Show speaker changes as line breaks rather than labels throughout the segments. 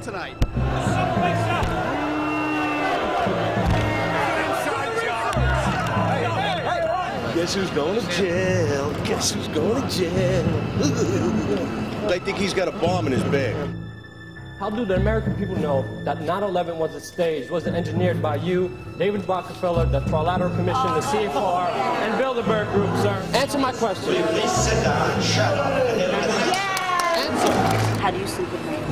tonight?
Guess who's going to jail? Guess who's going to jail? I think he's got a bomb in his bag.
How do the American people know that 9/11 wasn't staged, wasn't engineered by you, David Rockefeller, the Trilateral Commission, the CFR, and Bilderberg Group, sir? Answer my question.
Will you please sit down and shut up?
Answer.
How do you sleep at night?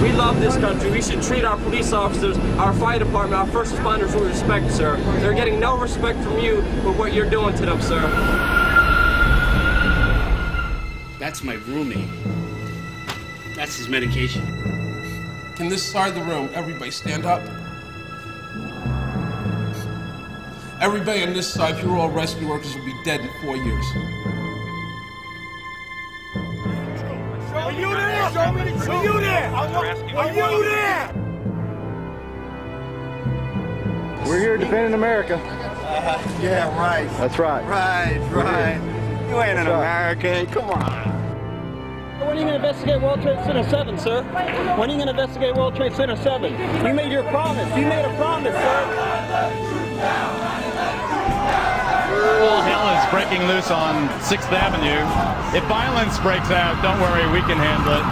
We love this country. We should treat our police officers, our fire department, our first responders with respect, sir. They're getting no respect from you for what you're doing to them, sir.
That's my roommate. That's his medication.
Can this side of the room, everybody stand up? Everybody on this side, if you're all rescue workers, will be dead in 4 years.
Are you there? Are you there? Are you there?
We're here defending America.
Yeah, right.
That's right.
Right. You ain't an American. Come on.
When are you going to investigate World Trade Center 7, sir? When are you going to investigate World Trade Center 7? You made your promise. You made a promise, sir.
All hell is breaking loose on 6th Avenue. If violence breaks out, don't worry, we can handle it.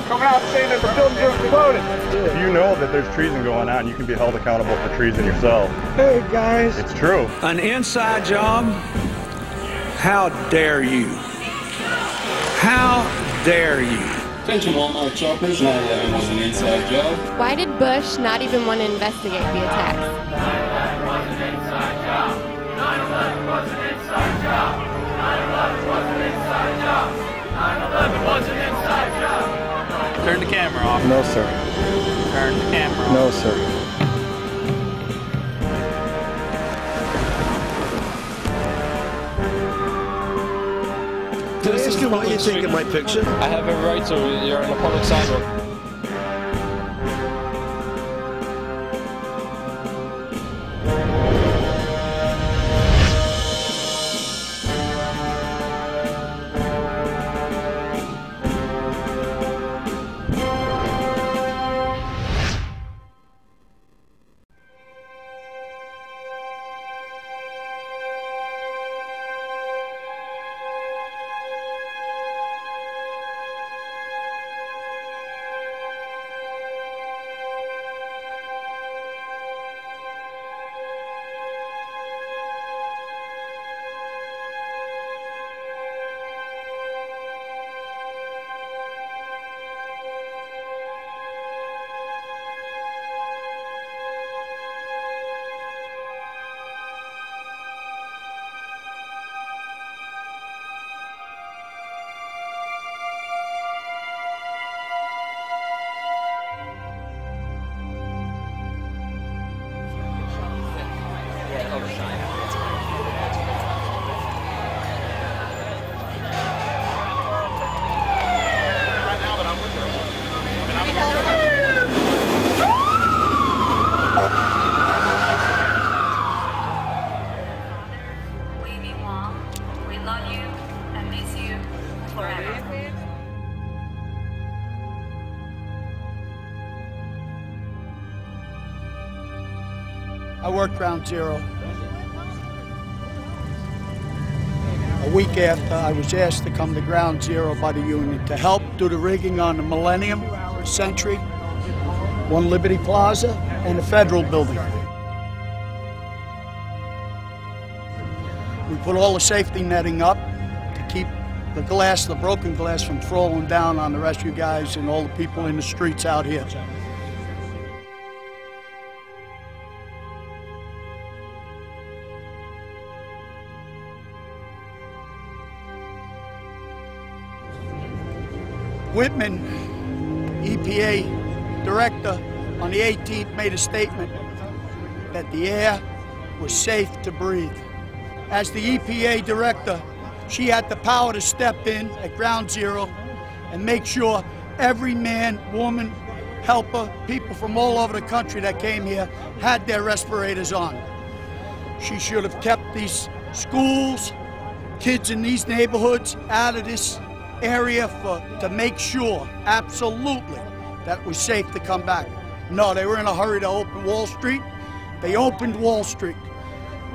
Coming out saying that the buildings are exploding.
If you know that there's treason going on, you can be held accountable for treason yourself.
Hey, guys.
It's true.
An inside job? How dare you? How dare you?
Attention Walmart shoppers, 9/11 was an inside job.
Why did Bush not even want to investigate the attacks?
9/11 was an inside job. 9/11 was an inside job. 9/11 was an inside job. 9/11 was an inside job.
Turn the camera off.
No, sir.
Turn the camera off.
No, sir.
Can I ask you why you're taking my picture?
I have every right to. You're on the public sidewalk.
I worked Ground Zero. A week after, I was asked to come to Ground Zero by the union to help do the rigging on the Millennium, Century, One Liberty Plaza, and the Federal Building. We put all the safety netting up to keep the glass, the broken glass, from falling down on the rescue guys and all the people in the streets out here. Whitman, EPA director, on the 18th made a statement that the air was safe to breathe. As the EPA director, she had the power to step in at Ground Zero and make sure every man, woman, helper, people from all over the country that came here had their respirators on. She should have kept these schools, kids in these neighborhoods out of this area to make sure, absolutely, that it was safe to come back. No, they were in a hurry to open Wall Street. They opened Wall Street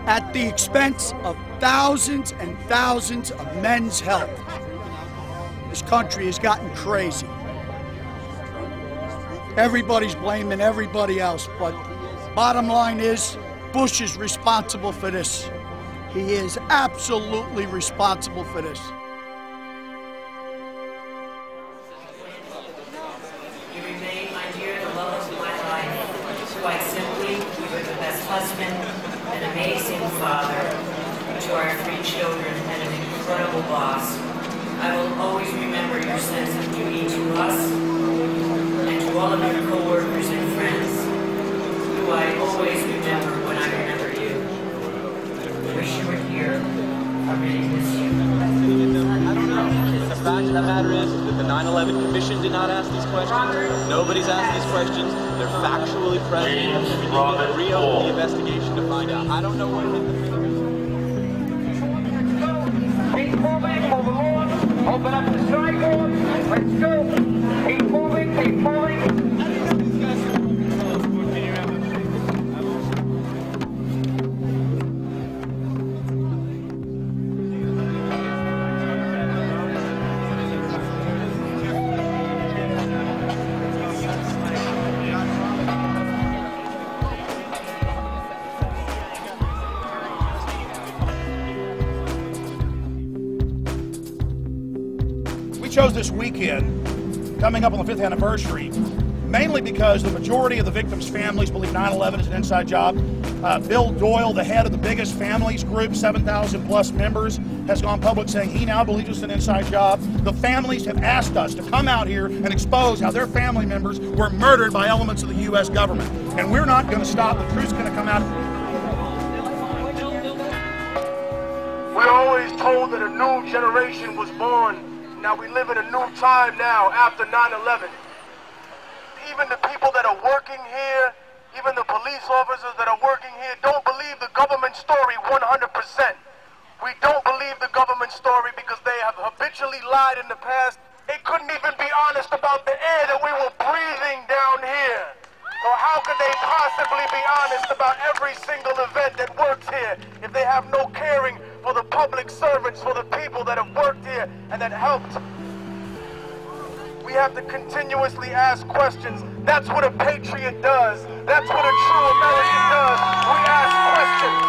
at the expense of thousands and thousands of men's health. This country has gotten crazy. Everybody's blaming everybody else, but bottom line is, Bush is responsible for this. He is absolutely responsible for this.
You remain, my dear, the love of my life. Quite simply, you are the best husband, an amazing father to our 3 children, and an incredible boss. I will always remember your sense of duty to us and to all of your co-workers and friends, who I always remember when I remember you. I wish you were here. I really miss you.
I don't know. The fact of the matter is that the 9/11 Commission did not ask these questions. Nobody's asked these questions. They're factually present. We need to reopen the investigation to find out. I don't know what hit the fingers.
Keep moving, move along. Open up the sidewalk. Let's go. Keep moving, keep moving.
Chose this weekend, coming up on the 5th anniversary, mainly because the majority of the victims' families believe 9/11 is an inside job. Bill Doyle, the head of the biggest families group, 7,000 plus members, has gone public saying he now believes it's an inside job. The families have asked us to come out here and expose how their family members were murdered by elements of the U.S. government. And we're not going to stop. The truth's going to come out.
We're always told that a new generation was born. Now we live in a new time now, after 9/11. Even the people that are working here, even the police officers that are working here, don't believe the government story 100%. We don't believe the government story because they have habitually lied in the past. They couldn't even be honest about the air that we were breathing down here. So how could they possibly be honest about every single event that works here if they have no caring for the public servants, for the people that have worked here and that helped? We have to continuously ask questions. That's what a patriot does. That's what a true American does. We ask questions.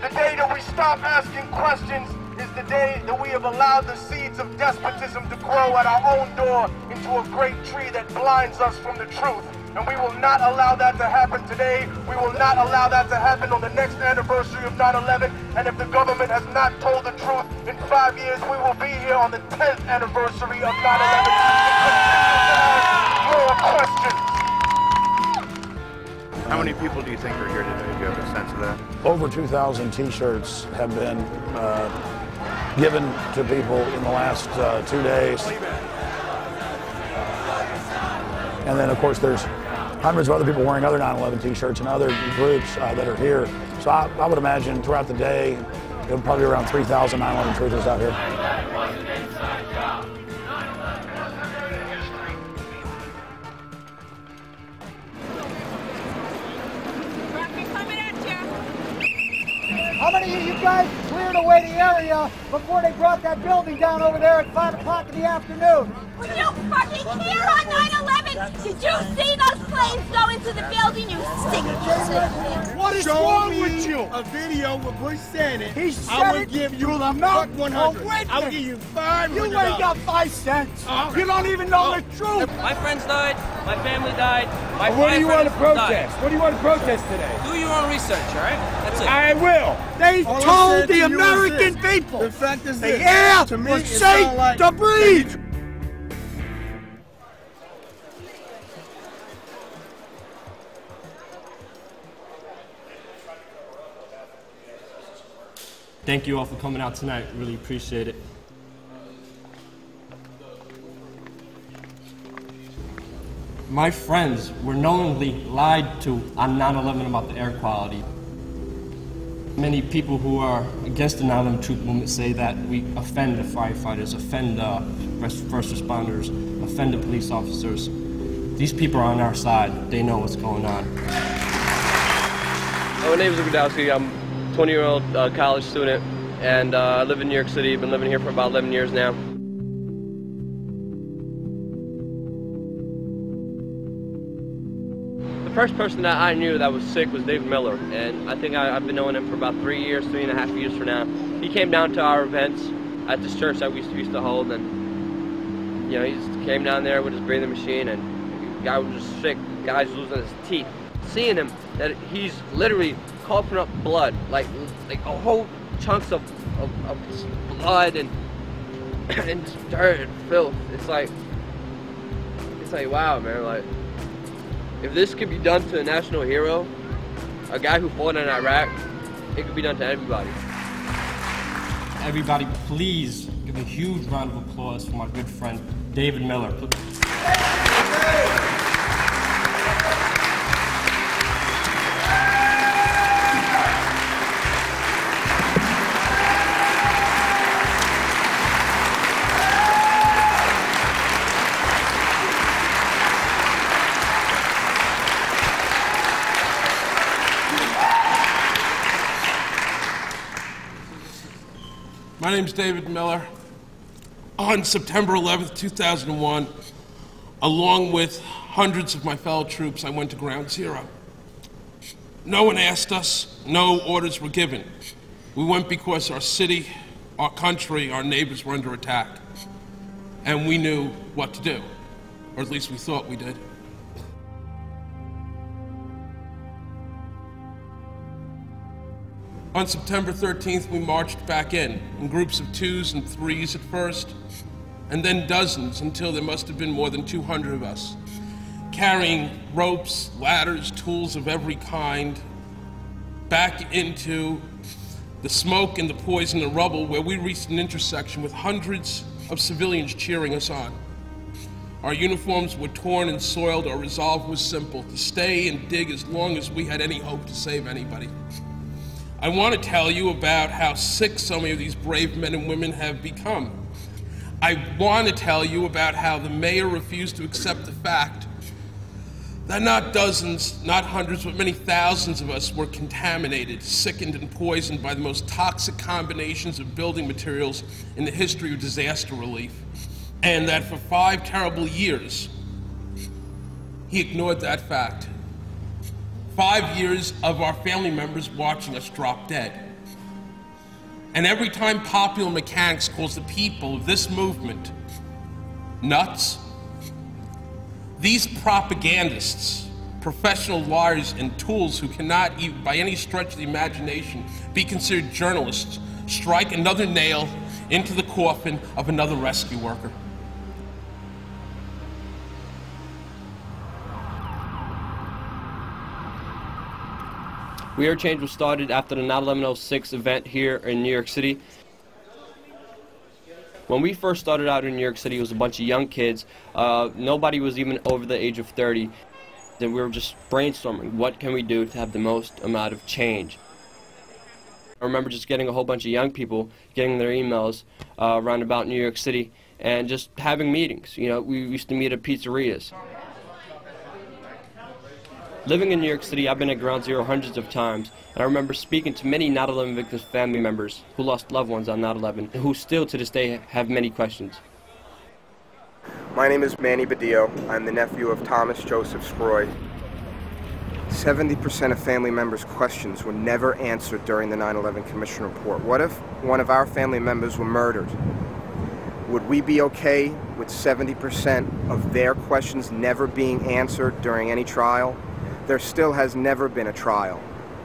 The day that we stop asking questions is the day that we have allowed the seeds of despotism to grow at our own door into a great tree that blinds us from the truth. And we will not allow that to happen today. We will not allow that to happen on the next anniversary of 9/11. And if the government has not told the truth, in 5 years we will be here on the 10th anniversary of 9/11 more questions.
How many people do you think are here today? Do you have a sense of that?
Over 2,000 T-shirts have been given to people in the last 2 days. And then, of course, there's hundreds of other people wearing other 9/11 T-shirts and other groups that are here. So I would imagine throughout the day, it'll probably be around 3,000 9/11 truthers out here.
How many of you guys cleared away the area before they brought that building down over there at 5 o'clock in the afternoon?
Were you fucking here on 9/11? Did you see those planes go into the building, you stinky?
What is wrong with you? A video with Bush saying it.
He said
I will
it
give you
to the mouth
100.
of
I will give you $500.
You ain't got 5 cents. You don't even know the truth.
My friends died. My family died. My
What do you want to protest?
died.
What do you want to protest today?
Do your own research, all right? That's it.
I will.
They
All I'm
told
saying
the
to you is
American
this.
people
The fact is
the
this.
air
To me,
was
it
safe
sound like
to breathe.
Thank you all for coming out tonight. Really appreciate it. My friends were knowingly lied to on 9/11 about the air quality. Many people who are against the 9/11 truth movement say that we offend the firefighters, offend first responders, offend the police officers. These people are on our side. They know what's going on.
My name is Gudowski. I'm a 20-year-old college student, and I live in New York City. I've been living here for about 11 years now. The first person that I knew that was sick was David Miller, and I think I've been knowing him for about 3 years, 3.5 years for now. He came down to our events at this church that we used to hold, and you know, he just came down there with his breathing machine, and the guy was just sick. The guy's losing his teeth. Seeing him, that he's literally coughing up blood, like a whole chunks of blood and just dirt and filth. It's like wow, man. Like, if this could be done to a national hero, a guy who fought in Iraq, it could be done to everybody.
Everybody, please give a huge round of applause for my good friend, David Miller.
My name's David Miller. On September 11th, 2001, along with hundreds of my fellow troops, I went to Ground Zero. No one asked us, no orders were given. We went because our city, our country, our neighbors were under attack. And we knew what to do, or at least we thought we did. On September 13th, we marched back in groups of 2s and 3s at first, and then dozens until there must have been more than 200 of us, carrying ropes, ladders, tools of every kind, back into the smoke and the poison and rubble, where we reached an intersection with hundreds of civilians cheering us on. Our uniforms were torn and soiled. Our resolve was simple: to stay and dig as long as we had any hope to save anybody. I want to tell you about how sick so many of these brave men and women have become. I want to tell you about how the mayor refused to accept the fact that not dozens, not hundreds, but many thousands of us were contaminated, sickened, and poisoned by the most toxic combinations of building materials in the history of disaster relief. And that for 5 terrible years, he ignored that fact. 5 years of our family members watching us drop dead. And every time popular mechanics calls the people of this movement nuts, these propagandists, professional liars and tools who cannot even by any stretch of the imagination be considered journalists, strike another nail into the coffin of another rescue worker.
We Are Change was started after the 9/11/06 event here in New York City. When we first started out in New York City, it was a bunch of young kids. Nobody was even over the age of 30. And we were just brainstorming, what can we do to have the most amount of change? I remember just getting a whole bunch of young people, getting their emails around about New York City, and just having meetings. You know, we used to meet at pizzerias. Living in New York City, I've been at Ground Zero hundreds of times, and I remember speaking to many 9/11 victims' family members who lost loved ones on 9/11, and who still to this day have many questions.
My name is Manny Badillo. I'm the nephew of Thomas Joseph Scroy. 70% of family members' questions were never answered during the 9/11 Commission report. What if one of our family members were murdered? Would we be okay with 70% of their questions never being answered during any trial? There still has never been a trial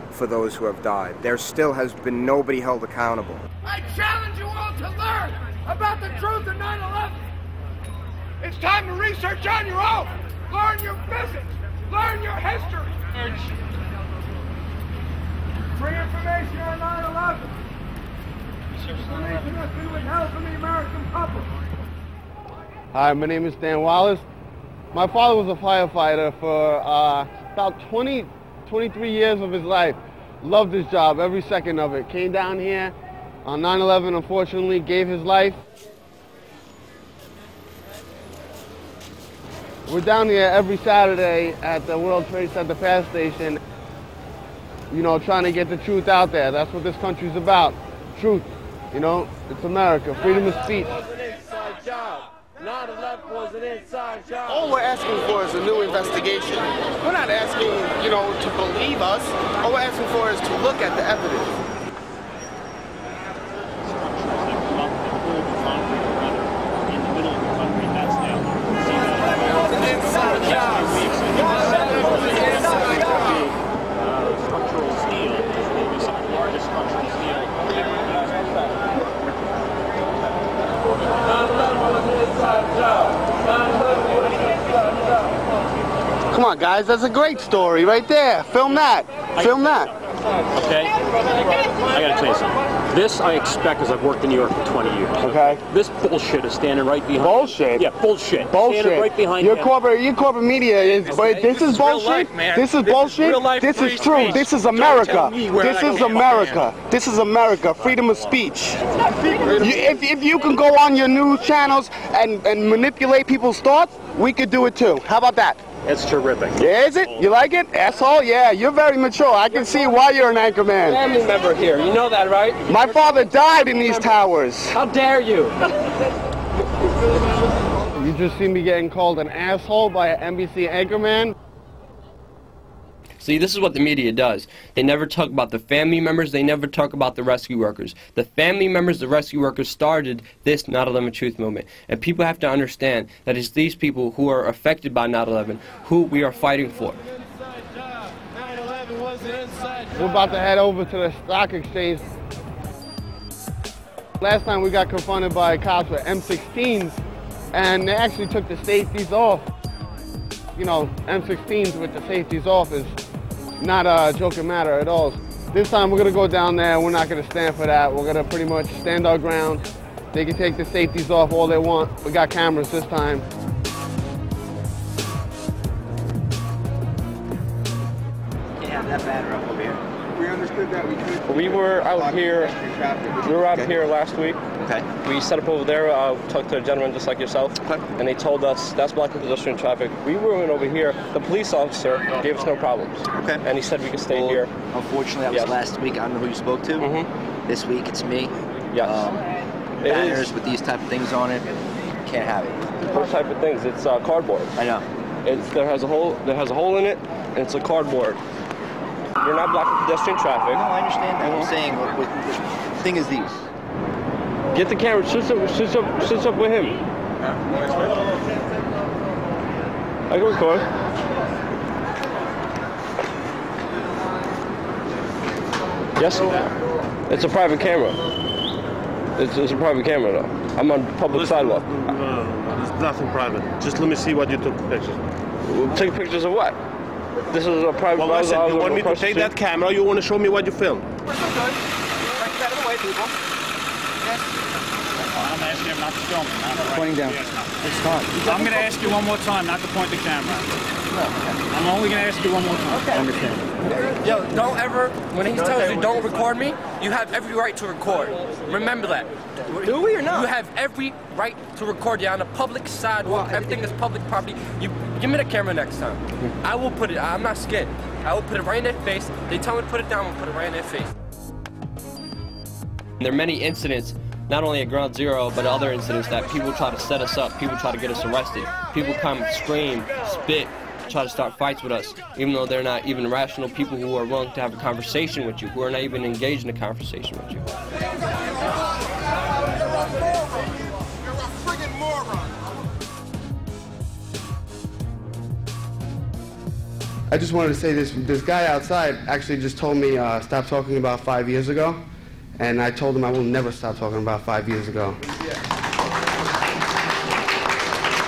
for those who have died. There still has been nobody held accountable.
I challenge you all to learn about the truth of 9/11. It's time to research on your own. Learn your physics. Learn your history. Free information on 9/11. Information must be withheld from the American public.
Hi, my name is Dan Wallace. My father was a firefighter for about 23 years of his life. Loved his job, every second of it. Came down here on 9/11, unfortunately, gave his life. We're down here every Saturday at the World Trade Center fast station, you know, trying to get the truth out there. That's what this country's about, truth. You know, it's America, freedom of speech.
9/11 was an inside job.
All we're asking for is a new investigation. We're not asking, you know, to believe us. All we're asking for is to look at the evidence.
Structural steel is some of the largest structural steel.
Come on, guys, that's a great story right there. Film that. Film that.
Okay? I gotta tell you something. This I expect because I've worked in New York for 20 years.
Okay.
This bullshit is standing right behind.
Bullshit?
Yeah, bullshit.
Bullshit.
Standing right behind
Your
him.
corporate media is, but this is bullshit.
Life, man.
This is bullshit.
real life
This is
free
true.
speech.
This is America.
Don't tell me where
This
I
is
go.
America. This is America. Freedom of speech. If you can go on your news channels and manipulate people's thoughts, we could do it too. How about that?
It's terrific.
Yeah, is it? You like it? Asshole? Yeah, you're very mature. I can see why you're an anchor man.
Family member here, you know that, right?
My father died in these towers.
How dare you?
You just see me getting called an asshole by an NBC anchorman.
See, this is what the media does. They never talk about the family members. They never talk about the rescue workers. The family members, the rescue workers started this 9/11 truth movement. And people have to understand that it's these people who are affected by 9/11 who we are fighting for.
We're about to head over to the stock exchange. Last time we got confronted by cops with M16s, and they actually took the safeties off. You know, M16s with the safeties off is not a joking matter at all. This time we're gonna go down there, we're not gonna stand for that. We're gonna pretty much stand our ground. They can take the safeties off all they want. We got cameras this time.
Can't have that banner up over here.
We understood that we could.
We were out here. We were out here last week.
Okay.
We set up over there, talked to a gentleman just like yourself, and they told us that's blocking pedestrian traffic. We were in over here. The police officer gave us no problems.
Okay.
And he said we could stay here.
Unfortunately, that was last week. I don't know who you spoke to. This week, it's me.
Yes.
Banners with these type of things on it. Can't have it.
Those type of things. It's cardboard.
I know.
There has a hole. There has a hole in it, and it's a cardboard. You're not blocking pedestrian traffic.
No, I understand that. I'm saying, the thing is these.
Get the camera. Sit up with him. I can record. Yes? It's a private camera. It's a private camera, though. I'm on public sidewalk.
There's nothing private. Just let me see what you took pictures.
Take pictures of what? This is a private.
Well, listen, you want me to take that camera, or you want to show me what you filmed?
We're so good. Right out of the way, people.
I'm asking him not to film me.
Pointing down. It's fine.
I'm going to ask you one more time not to point the camera. I'm only going to ask you one more time.
Okay. I understand.
Yo, don't ever, when he tells you don't record me, you have every right to record. Remember that.
Do we or not?
You have every right to record. You're on a public sidewalk. Everything is public property. You give me the camera next time. I will put it, I'm not scared. I will put it right in their face. They tell me to put it down, I'll put it right in their face. There are many incidents, not only at Ground Zero, but other incidents that people try to set us up. People try to get us arrested. People come, scream, spit, try to start fights with us, even though they're not even rational people who are willing to have a conversation with you, who are not even engaged in a conversation with you.
I just wanted to say this guy outside actually just told me stop talking about 5 years ago, and I told him I will never stop talking about 5 years ago.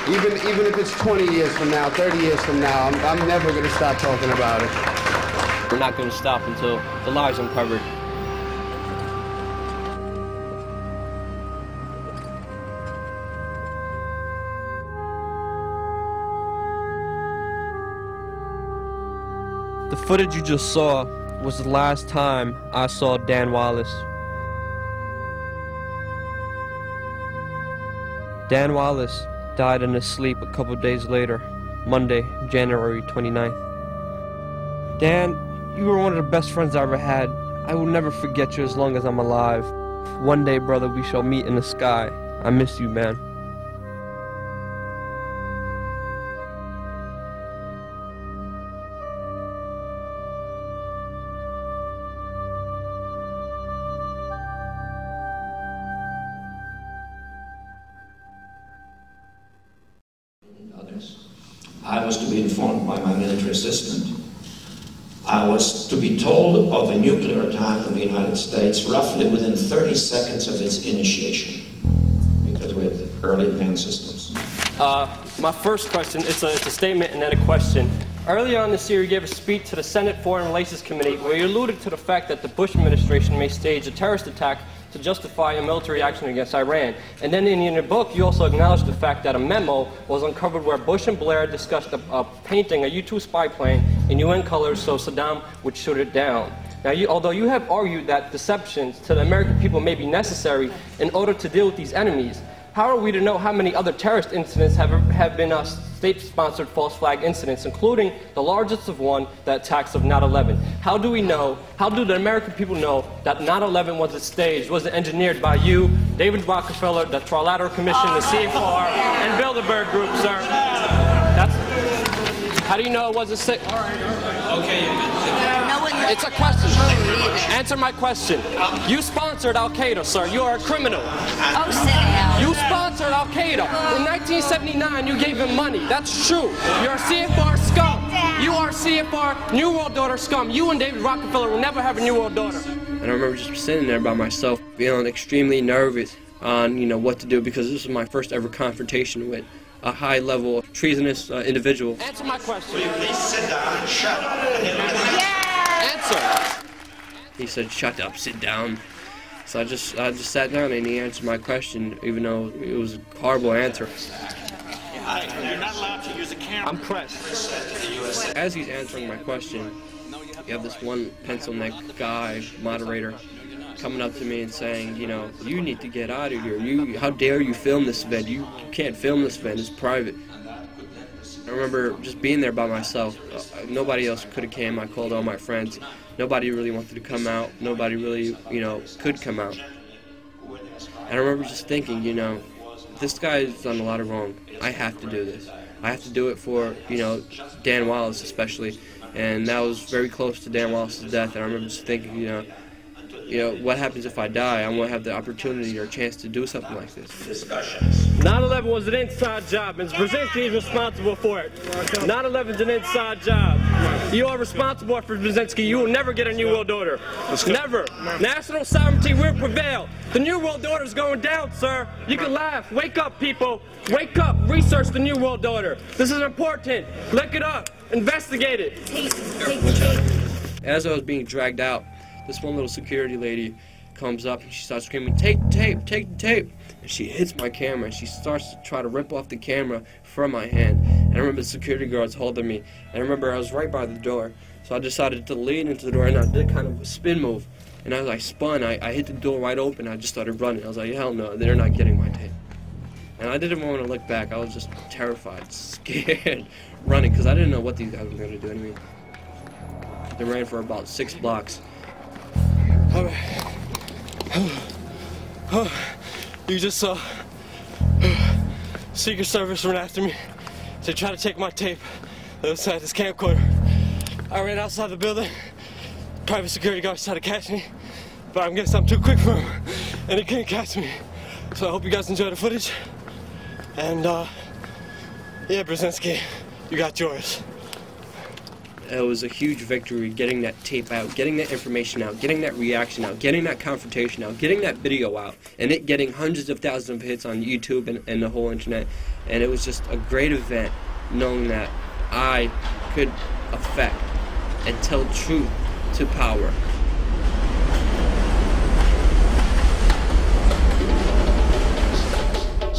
Even if it's 20 years from now, 30 years from now, I'm never going to stop talking about it.
We're not going to stop until the lie's uncovered. The footage you just saw was the last time I saw Dan Wallace. Dan Wallace died in his sleep a couple days later, Monday, January 29th. Dan, you were one of the best friends I ever had. I will never forget you as long as I'm alive. One day, brother, we shall meet in the sky. I miss you, man.
I was to be informed by my military assistant. I was to be told of a nuclear attack on the United States roughly within 30 seconds of its initiation, because we had early advanced systems.
My first question, it's a statement and then a question. Earlier on this year, you gave a speech to the Senate Foreign Relations Committee where you alluded to the fact that the Bush administration may stage a terrorist attack to justify a military action against Iran. And then in your book, you also acknowledged the fact that a memo was uncovered where Bush and Blair discussed a painting, a U-2 spy plane, in UN colors so Saddam would shoot it down. Now, although you have argued that deceptions to the American people may be necessary in order to deal with these enemies, how are we to know how many other terrorist incidents have been state-sponsored false flag incidents, including the largest of one, the attacks of 9/11? How do we know, how do the American people know that 9/11 wasn't staged, wasn't engineered by you, David Rockefeller, the Trilateral Commission, the CFR, and Bilderberg Group, sir? How do you know it wasn't sick? It's a question. Answer my question. You sponsored Al-Qaeda, sir. You are a criminal.
Oh, sit down.
You sponsored Al-Qaeda. In 1979, you gave him money. That's true. You're a CFR scum. You are CFR New World Order scum. You and David Rockefeller will never have a New World Order. And I remember just sitting there by myself, feeling extremely nervous on, what to do, because this was my first ever confrontation with a high-level treasonous individual. Answer my question.
Will you please sit down and shut up?
Answer. He said, "Shut up, sit down." So I just sat down and he answered my question, even though it was a horrible answer.
You're not allowed to use a camera.
I'm pressed. As he's answering my question, you have this one pencil neck guy, moderator, coming up to me and saying, you need to get out of here. How dare you film this event? You can't film this event. It's private. I remember just being there by myself. Nobody else could have came. I called all my friends. Nobody really wanted to come out. Nobody really, could come out. And I remember just thinking, this guy's done a lot of wrong. I have to do this. I have to do it for, Dan Wallace especially. And that was very close to Dan Wallace's death. And I remember just thinking, what happens if I die? I won't have the opportunity or a chance to do something like this.
9/11 was an inside job, and Brzezinski is responsible for it. 9/11 is an inside job. You are responsible for Brzezinski. You will never get a New World Order. Never. National sovereignty will prevail. The New World Order is going down, sir. You can laugh. Wake up, people. Wake up. Research the New World Order. This is important. Look it up. Investigate it.
As I was being dragged out, this one little security lady comes up and she starts screaming, "Take the tape, take the tape." And she hits my camera and she starts to try to rip off the camera from my hand. And I remember the security guards holding me. And I remember I was right by the door. So I decided to lean into the door and I did kind of a spin move. And as I spun, I hit the door wide open. I just started running. I was like, hell no, they're not getting my tape. And I didn't want to look back. I was just terrified, scared, running, because I didn't know what these guys were going to do to me. They ran for about 6 blocks.
You just saw Secret Service run after me. They tried to take my tape outside this camcorder. I ran outside the building. Private security guards tried to catch me, but I'm guessing I'm too quick for him, and he couldn't catch me. So I hope you guys enjoy the footage. And yeah, Brzezinski, you got yours.
It was a huge victory getting that tape out, getting that information out, getting that reaction out, getting that confrontation out, getting that video out, and it getting hundreds of thousands of hits on YouTube and the whole internet. And it was just a great event knowing that I could affect and tell truth to power.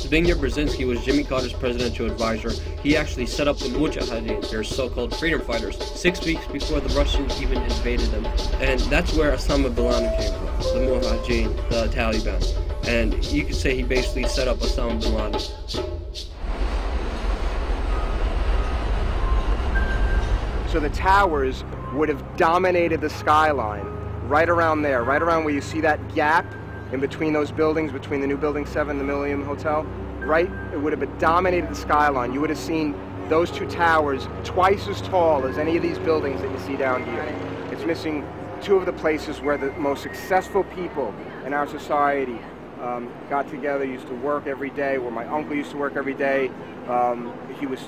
Zbigniew Brzezinski was Jimmy Carter's presidential advisor. He actually set up the Mujahideen, their so-called freedom fighters, 6 weeks before the Russians even invaded them. And that's where Osama bin Laden came from, the Mujahideen, the Taliban. And you could say he basically set up Osama bin Laden.
So the towers would have dominated the skyline right around there, right around where you see that gap in between those buildings, between the new Building 7 and the Millennium Hotel, right? It would have dominated the skyline. You would have seen those two towers twice as tall as any of these buildings that you see down here. It's missing two of the places where the most successful people in our society got together, used to work every day, where my uncle used to work every day. He was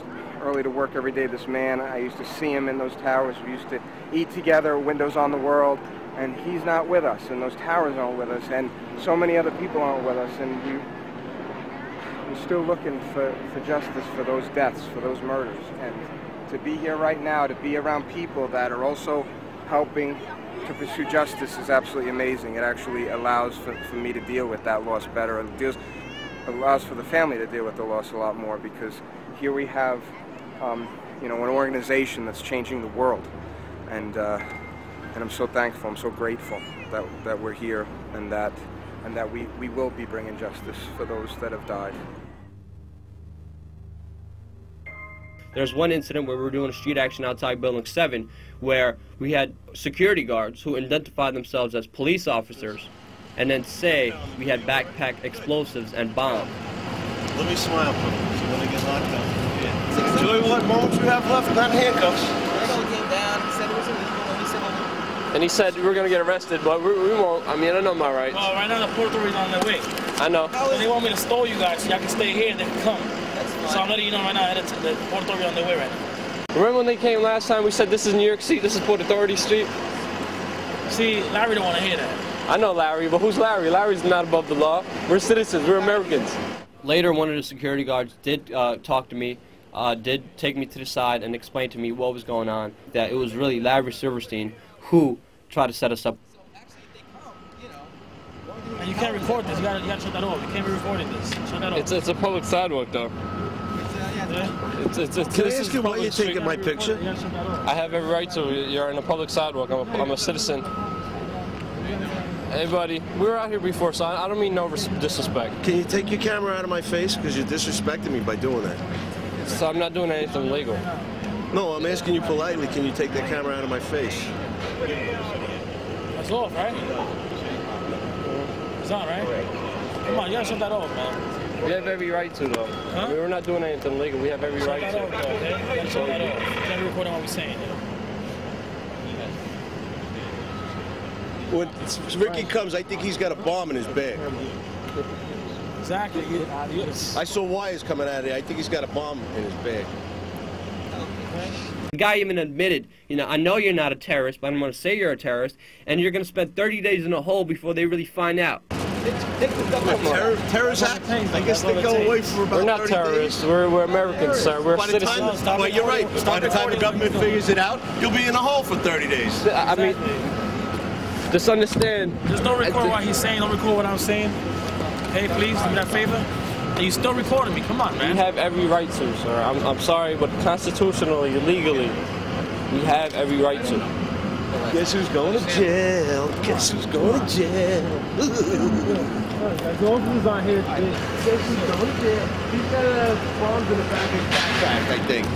early to work every day, this man. I used to see him in those towers. We used to eat together, windows on the world, and he's not with us, and those towers aren't with us, and so many other people aren't with us, and we're still looking for justice for those deaths, for those murders. And to be here right now, to be around people that are also helping to pursue justice is absolutely amazing. It actually allows for me to deal with that loss better. It allows for the family to deal with the loss a lot more, because here we have you know, an organization that's changing the world, and I'm so thankful, I'm so grateful that we're here, and that we will be bringing justice for those that have died.
There's one incident where we were doing a street action outside Building 7 where we had security guards who identified themselves as police officers and then say we had backpack explosives and bombs.
Let me smile for them, so when they get locked up. Yeah. Enjoy what moments we have left, not handcuffs.
Came down, he said it was illegal, and he said
And he said we're going to get arrested, but we won't. I mean, I know my rights.
Well, right now the Port Authority's on their way.
I know.
So they want me to stall you guys so y'all can stay here and they can come. So I'm letting you know right now, the Port Authority on their way right now.
Remember when they came last time, we said this is New York City, this is Port Authority Street?
See, Larry don't want to hear that.
I know Larry, but who's Larry? Larry's not above the law. We're citizens, we're Americans. Later, one of the security guards did talk to me, did take me to the side and explain to me what was going on, that it was really Larry Silverstein who tried to set us up.
And you can't record this, you gotta shut that off. You can't be recording this. Shut that off.
It's a public sidewalk, though.
Yeah?
Can I ask you why you're taking my picture?
I have every right to. You're in a public sidewalk. I'm a citizen. Hey, buddy, we were out here before, so I don't mean no disrespect.
Can you take your camera out of my face? Because you're disrespecting me by doing that.
So I'm not doing anything illegal.
No, I'm asking you politely, can you take that camera out of my face?
That's off, right? It's on, right? Come on, you gotta shut that off, man.
We have every right to, though.
Huh?
I mean, we're not doing anything illegal. We have every right to.
Shut that off, though, okay? You gotta shut that off. You can't be recording what we're saying.
When Ricky comes, I think he's got a bomb in his bag.
Exactly.
I saw wires coming out of there. I think he's got a bomb in his bag.
The guy even admitted, you know, I know you're not a terrorist, but I'm going to say you're a terrorist, and you're going to spend 30 days in a hole before they really find out.
Terrorist act? I guess they go away for about 30 days.
We're not terrorists. We're Americans, sir. We're citizens.
Well, you're right. By the time the government figures it out, you'll be in a hole for 30 days.
I mean, just understand.
Just don't record what he's saying. Don't record what I'm saying. Hey, please, do me that favor. And you still recording me. Come on, man.
We have every right to, sir. I'm sorry, but constitutionally, legally, we have every right to.
Guess who's going to jail? Guess who's going to jail?
Who's on here today?
Guess who's going to jail? He's got bombs in the back of his backpack, I think.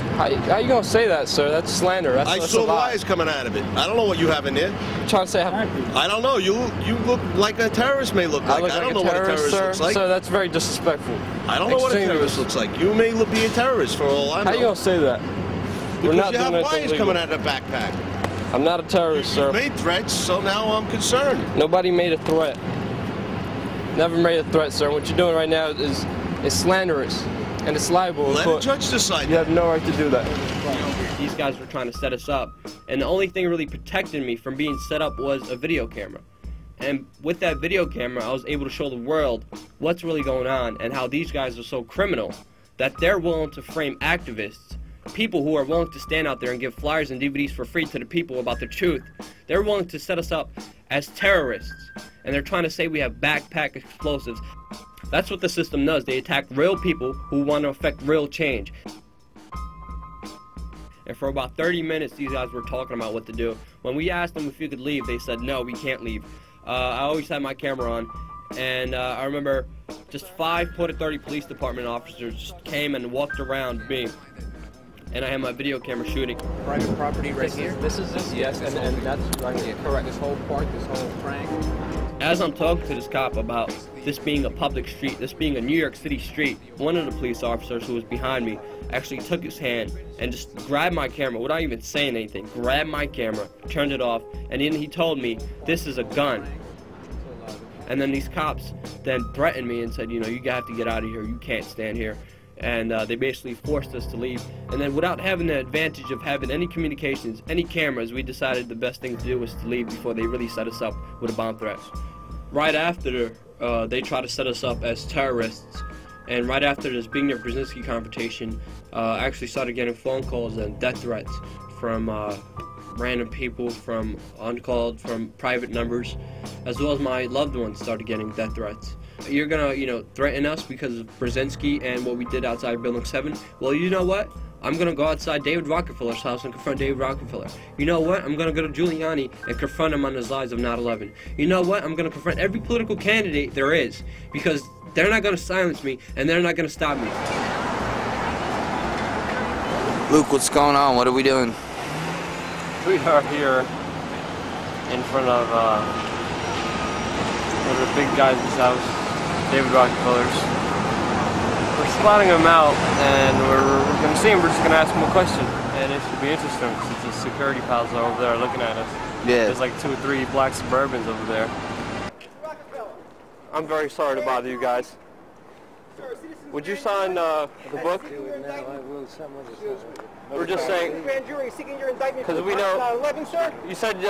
How you gonna say that, sir? That's slander.
I saw wires coming out of it. I don't know what you have in there.
You're trying to say
I don't know. You look like a terrorist may look like. I don't know what a terrorist looks like.
Sir, that's very disrespectful.
I don't know what a terrorist looks like. You may be a terrorist for all I know.
How you gonna say that?
Because you have wires coming out of the backpack.
I'm not a terrorist, sir.
You made threats, so now I'm concerned.
Nobody made a threat. Never made a threat, sir. What you're doing right now is slanderous, and it's liable.
Let the judge decide.
You have no right to do that. These guys were trying to set us up, and the only thing really protecting me from being set up was a video camera. And with that video camera, I was able to show the world what's really going on and how these guys are so criminal that they're willing to frame activists, people who are willing to stand out there and give flyers and DVDs for free to the people about the truth. They're willing to set us up as terrorists, and they're trying to say we have backpack explosives.
That's what the system does. They attack real people who want to affect real change. And for about 30 minutes, these guys were talking about what to do. When we asked them if we could leave, they said, no, we can't leave. I always had my camera on, and I remember just 5 Port Authority Police Department officers just came and walked around me. And I had my video camera shooting.
Private property right here? This is this? Yes, and that's right here. Correct. This whole park, this whole triangle.
As I'm talking to this cop about this being a public street, this being a New York City street, one of the police officers who was behind me actually took his hand and just grabbed my camera without even saying anything, grabbed my camera, turned it off, and then he told me, this is a gun. And then these cops then threatened me and said, you know, you have to get out of here, you can't stand here. And they basically forced us to leave. And then without having the advantage of having any communications, any cameras, we decided the best thing to do was to leave before they really set us up with a bomb threat. Right after, they tried to set us up as terrorists. And right after this Zbigniew-Brzezinski confrontation, I actually started getting phone calls and death threats from random people, from uncalled, from private numbers, as well as my loved ones started getting death threats. You're gonna, you know, threaten us because of Brzezinski and what we did outside Building 7? Well, you know what? I'm gonna go outside David Rockefeller's house and confront David Rockefeller. You know what? I'm gonna go to Giuliani and confront him on his lies of 9/11. You know what? I'm gonna confront every political candidate there is, because they're not gonna silence me and they're not gonna stop me.
Luke, what's going on? What are we doing?
We are here in front of one of the big guys' house, David Rockefeller's. We're spotting him out, and we're going to see him. We're just going to ask him a question, and it should be interesting because the security pals are over there looking at us.
Yeah.
There's like 2 or 3 black Suburbans over there. I'm very sorry to bother you guys. Would you sign the book? We're just saying, because we know, you said,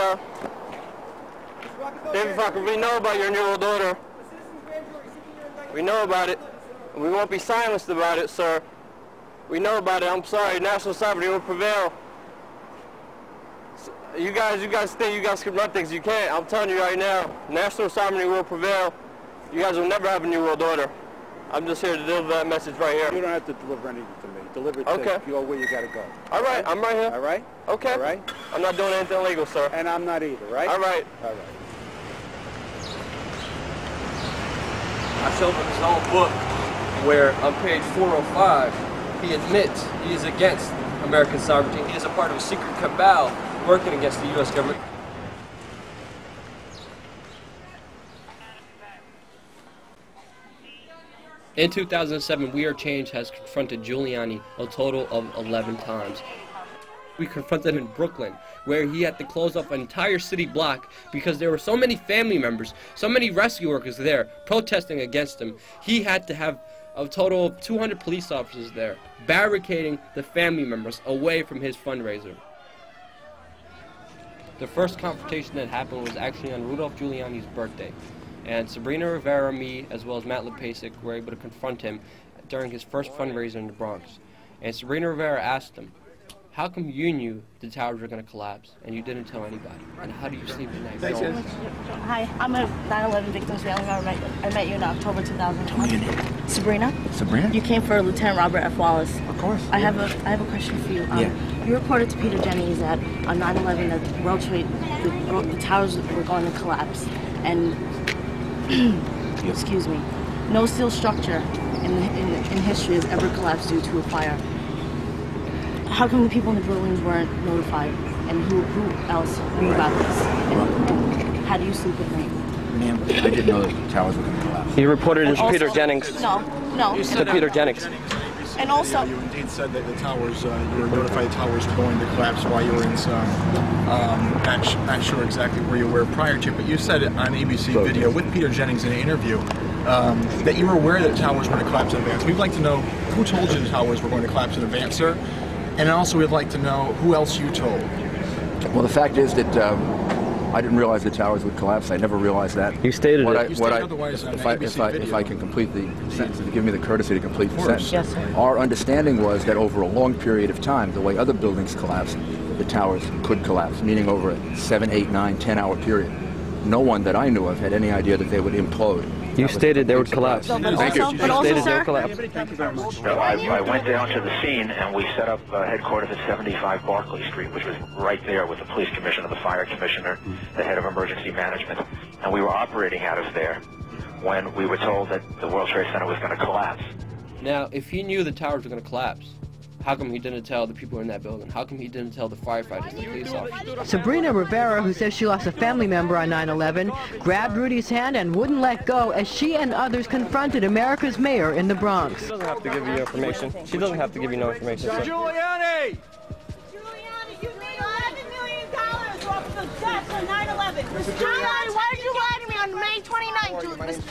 David Fokker, we know about your New World Order. We know about it. We won't be silenced about it, sir. We know about it. I'm sorry. National sovereignty will prevail. You guys think you guys can run things. You can't. I'm telling you right now. National sovereignty will prevail. You guys will never have a New World Order. I'm just here to deliver that message right here.
You don't have to deliver anything to me. Deliver it to you where you gotta go.
All right, I'm right here.
All right?
Okay.
All right?
I'm not doing anything illegal, sir.
And I'm not either, right?
All right.
All right.
I showed him his own book where on page 405 he admits he is against American sovereignty. He is a part of a secret cabal working against the U.S. government. In 2007, We Are Change has confronted Giuliani a total of 11 times. We confronted him in Brooklyn, where he had to close off an entire city block because there were so many family members, so many rescue workers there protesting against him. He had to have a total of 200 police officers there, barricading the family members away from his fundraiser. The first confrontation that happened was actually on Rudolph Giuliani's birthday. And Sabrina Rivera, me, as well as Matt Lepasic were able to confront him during his first fundraiser in the Bronx. And Sabrina Rivera asked him, how come you knew the towers were going to collapse and you didn't tell anybody? And how do you sleep at night?
Hi, I'm a 9/11 victim's family member. I met you in October 2020. Sabrina?
Sabrina?
You came for Lieutenant Robert F. Wallace.
Of course.
I have a question for you. You reported to Peter Jennings that on 9/11 that World Trade, the towers were going to collapse. And excuse me, no steel structure in history has ever collapsed due to a fire. How come the people in the buildings weren't notified? And who else knew about this? And how do you sleep at night?
Ma'am, I didn't know that the towers were going to collapse.
You reported it to Peter Jennings.
No.
To Peter Jennings.
And also,
you indeed said that the towers, you were notified the towers were going to collapse while you were in some, not sure exactly where you were prior to, but you said it on ABC video with Peter Jennings in an interview that you were aware that towers were going to collapse in advance. We'd like to know who told you the towers were going to collapse in advance, sir, and also we'd like to know who else you told.
Well, the fact is that I didn't realize the towers would collapse. I never realized that.
You stated it.
If I can complete the sentence, and give me the courtesy to complete the sentence.
Yes, sir.
Our understanding was that over a long period of time, the way other buildings collapsed, the towers could collapse, meaning over a 7, 8, 9, 10-hour period. No one that I knew of had any idea that they would implode
You stated they would collapse.
Thank you. But also,
Stated they
sir,
would collapse.
Thank you very much.
So I went down to the scene and we set up headquarters at 75 Barclay Street, which was right there with the police commissioner, the fire commissioner, the head of emergency management. And we were operating out of there when we were told that the World Trade Center was going to collapse.
Now, if he knew the towers were going to collapse, how come he didn't tell the people in that building? How come he didn't tell the firefighters, the police officers?
Sabrina Rivera, who says she lost a family member on 9/11, grabbed Rudy's hand and wouldn't let go as she and others confronted America's mayor in the Bronx.
She doesn't have to give you information. She doesn't have to give you no information.
Giuliani!
Giuliani, you made $11 million off of the deaths on 9/11. Giuliani, why did you lie to me on May 29th?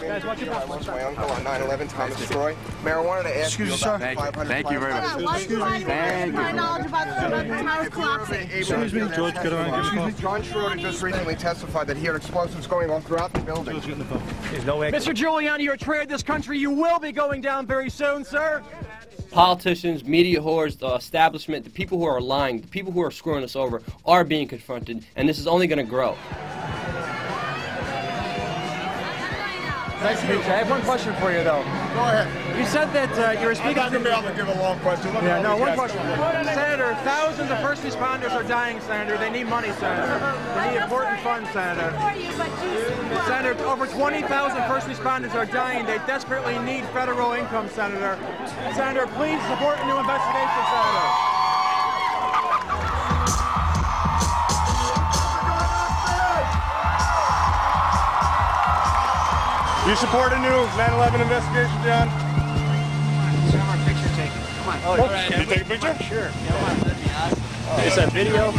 Guys, watch your back. My uncle on 9/11, Thomas Troy. Mayor, I wanted to ask you about 500.
Thank you very much.
Why did you lie to me?
Thank
My knowledge about the towers collapsing.
Excuse me, George, could I get a call? John Schroeder just recently testified that he heard explosives going on throughout the building.
There's no way. Mr. Giuliani, you're a traitor to this country. You will be going down very soon, sir.
Politicians, media whores, the establishment, the people who are lying, the people who are screwing us over are being confronted, and this is only going to grow.
Nice to meet you. I have one question for you, though. Go ahead. You said that you were speaking. I'm not going to be able to give a long question. Yeah, no, one question. Senator, thousands of first responders are dying, Senator. They need money, Senator. They need important funds, Senator. Senator, over 20,000 first responders are dying. They desperately need federal income, Senator. Senator, please support a new investigation, Senator.
You support a new 9/11 investigation, John?
Some our picture taken. Come on.
Oh, right. Can you take a picture?
Sure. Come on. Is that video?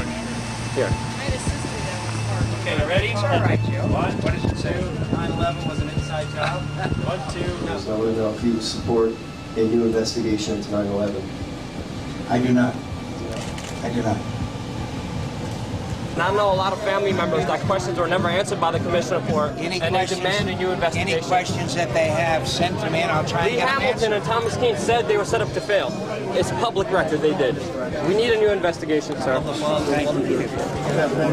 Here.
Okay, you ready? All right, Joe. What does it say? 9/11 was an inside job. 1, 2.
So I want to know if you support a new investigation into 9/11.
I do not. I do not.
And I know a lot of family members that questions were never answered by the commission report, and they demand a new investigation.
Any questions that they have, send them in. I'll try and
Lee
get them
Hamilton and Thomas Keane said they were set up to fail. It's public record they did. We need a new investigation, sir.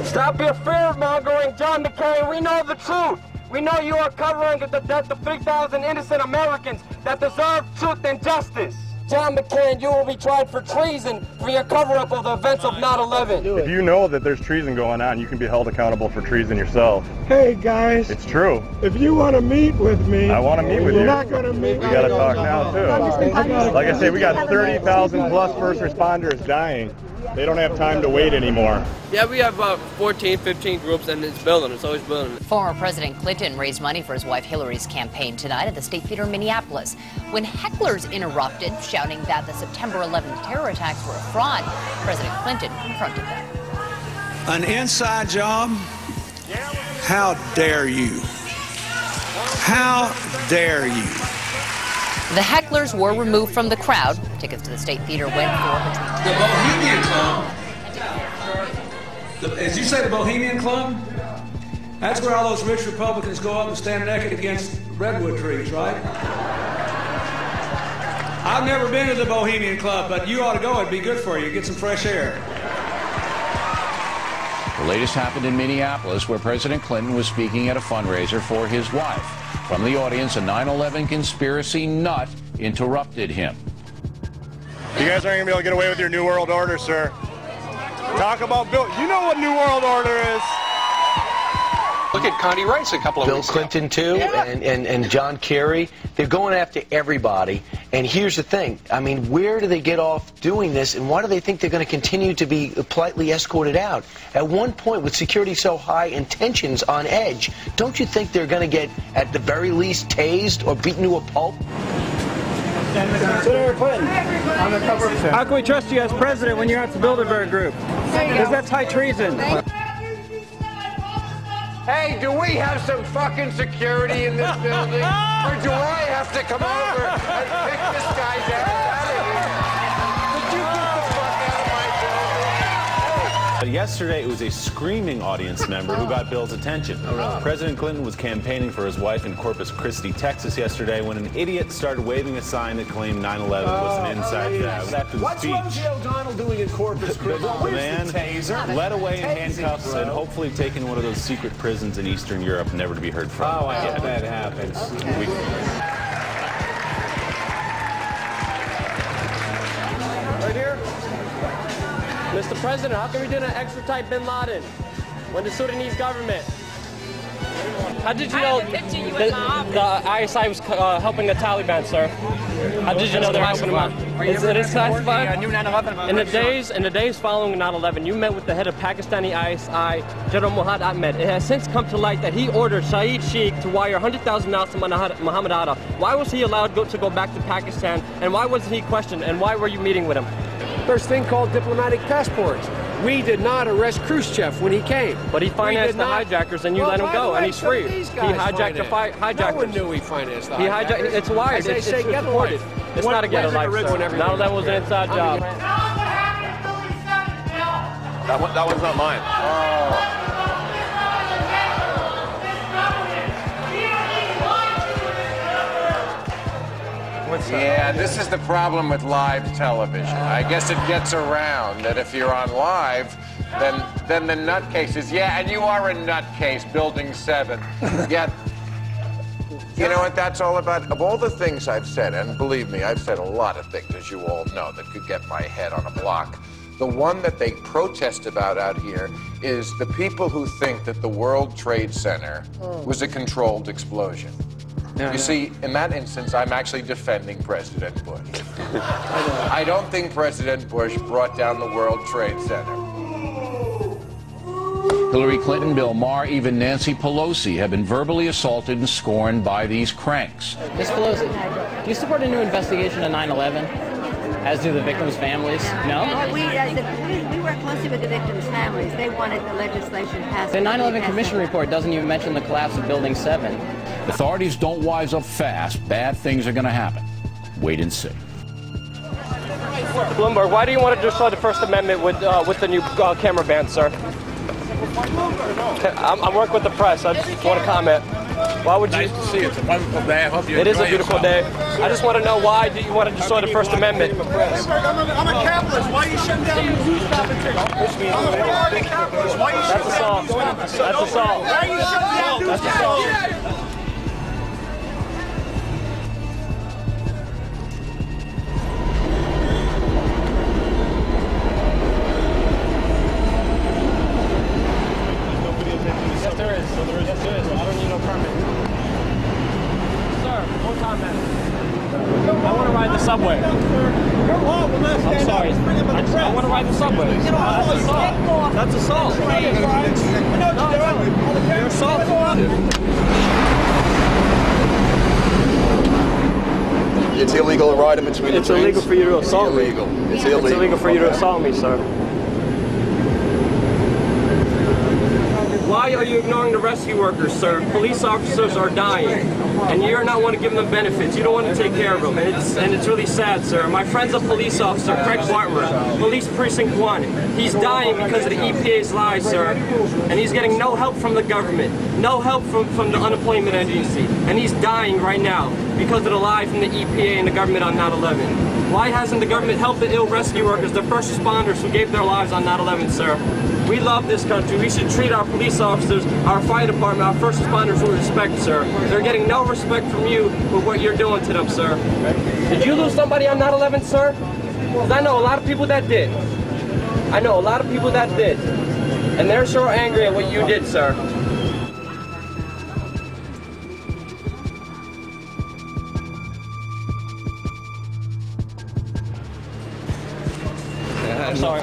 Stop your fear-mongering, John McCain. We know the truth. We know you are covering the death of 3,000 innocent Americans that deserve truth and justice. John McCain, you will be tried for treason for your cover-up of the events of 9/11.
If you know that there's treason going on, you can be held accountable for treason yourself.
Hey, guys.
It's true.
If you want to meet with me,
I want to meet with you.
You're not going to meet.
We got to talk now, too. Like I say, we got 30,000 plus first responders dying. They don't have time to wait anymore.
Yeah, we have about 14, 15 groups, and it's building. It's always building.
Former President Clinton raised money for his wife Hillary's campaign tonight at the State Theater in Minneapolis. When hecklers interrupted, shouting that the September 11th terror attacks were a fraud, President Clinton confronted them.
An inside job? How dare you? How dare you?
The hecklers were removed from the crowd. Tickets to the State Theater went for
The Bohemian Club? As you say, the Bohemian Club? That's where all those rich Republicans go up and stand naked against redwood trees, right? I've never been to the Bohemian Club, but you ought to go. It'd be good for you. Get some fresh air.
The latest happened in Minneapolis, where President Clinton was speaking at a fundraiser for his wife. From the audience, a 9/11 conspiracy nut interrupted him.
You guys aren't going to be able to get away with your New World Order, sir. Talk about Bill. You know what New World Order is.
Look at Connie Rice a couple of weeks ago. Bill Clinton, too, and John Kerry. They're going after everybody. And here's the thing. I mean, where do they get off doing this, and why do they think they're going to continue to be politely escorted out? At one point, with security so high and tensions on edge, don't you think they're going to get, at the very least, tased or beaten to a pulp?
Senator Clinton, how can we trust you as president when you're at the Bilderberg Group? Because that's high treason.
Hey, do we have some fucking security in this building? Or do I have to come over and pick this guy's ass out of here? Would you get the fuck out of my building?
But yesterday, it was a screaming audience member who got Bill's attention. President Clinton was campaigning for his wife in Corpus Christi, Texas yesterday when an idiot started waving a sign that claimed 9/11 was an inside job. After the
What's
speech,
Rosie O'Donnell doing in Corpus Christi?
the man led away in handcuffs and hopefully taken one of those secret prisons in Eastern Europe, never to be heard from.
Oh, I hope that happens.
Right here. Mr. President, how can we didn't extradite bin Laden when the Sudanese government? How did you know the ISI was helping the Taliban, sir? How did you know they were helping them out? It is classified? In the days following 9/11, you met with the head of Pakistani ISI, General Muhammad Ahmed. It has since come to light that he ordered Saeed Sheikh to wire $100,000 to Muhammad Atta. Why was he allowed to go back to Pakistan, and why wasn't he questioned, and why were you meeting with him?
There's a thing called diplomatic passports. We did not arrest Khrushchev when he came.
But he financed the hijackers, and you let him go, and he's free. He hijacked the hijackers.
No one knew he financed the
hijackers. He hijacked. It's wired.
It's reported.
It's not a ghetto life, sir. 9/11 was an inside job.
That one's not mine.
Yeah, this is the problem with live television. I guess it gets around that if you're on live, then the nutcases, yeah, and you are a nutcase, Building 7. Yeah, you know what that's all about? Of all the things I've said, and believe me, I've said a lot of things, as you all know, that could get my head on a block. The one that they protest about out here is the people who think that the World Trade Center was a controlled explosion. You see, in that instance, I'm actually defending President Bush. I don't think President Bush brought down the World Trade Center.
Hillary Clinton, Bill Maher, even Nancy Pelosi have been verbally assaulted and scorned by these cranks.
Ms. Pelosi, do you support a new investigation of 9/11? As do the victims' families? No?
Well, we work closely with the victims' families. They wanted the legislation passed.
The 9/11 Commission report doesn't even mention the collapse of Building 7.
Authorities don't wise up fast, bad things are going to happen. Wait and see.
Bloomberg, why do you want to destroy the First Amendment with the new camera ban, sir? I'm working with the press. I just want to comment. Why would you?
Nice to see you. It's a wonderful day. I hope you
It is a
enjoy
beautiful
yourself.
day. I just want to know, why do you want to destroy the First Amendment?
I'm a capitalist. Why are you shutting down the news competition? I'm a minority capitalist. Why are you shutting down the news competition?
That's assault.
Why are you shutting down news competition?
Yes, there is. Yes, there is. I don't need no permit. Sir, one comment. I want to ride the subway. I'm sorry. I want to ride the subway. That's assault. That's assault. You're assaulting.
It's illegal to ride in between the trains.
It's illegal for you to assault me.
It's illegal.
It's illegal for you to assault me, sir. Why are you ignoring the rescue workers, sir? Police officers are dying, and you're not want to give them benefits. You don't want to take care of them, and it's really sad, sir. My friend's a police officer, Craig Bartmer, Police Precinct 1. He's dying because of the EPA's lies, sir, and he's getting no help from the government, no help from the unemployment agency, and he's dying right now because of the lie from the EPA and the government on 9/11. Why hasn't the government helped the ill rescue workers, the first responders who gave their lives on 9/11, sir? We love this country. We should treat our police officers, our fire department, our first responders with respect, sir. They're getting no respect from you with what you're doing to them, sir. Did you lose somebody on 9/11, sir? Because I know a lot of people that did. I know a lot of people that did. And they're sure angry at what you did, sir. I'm sorry.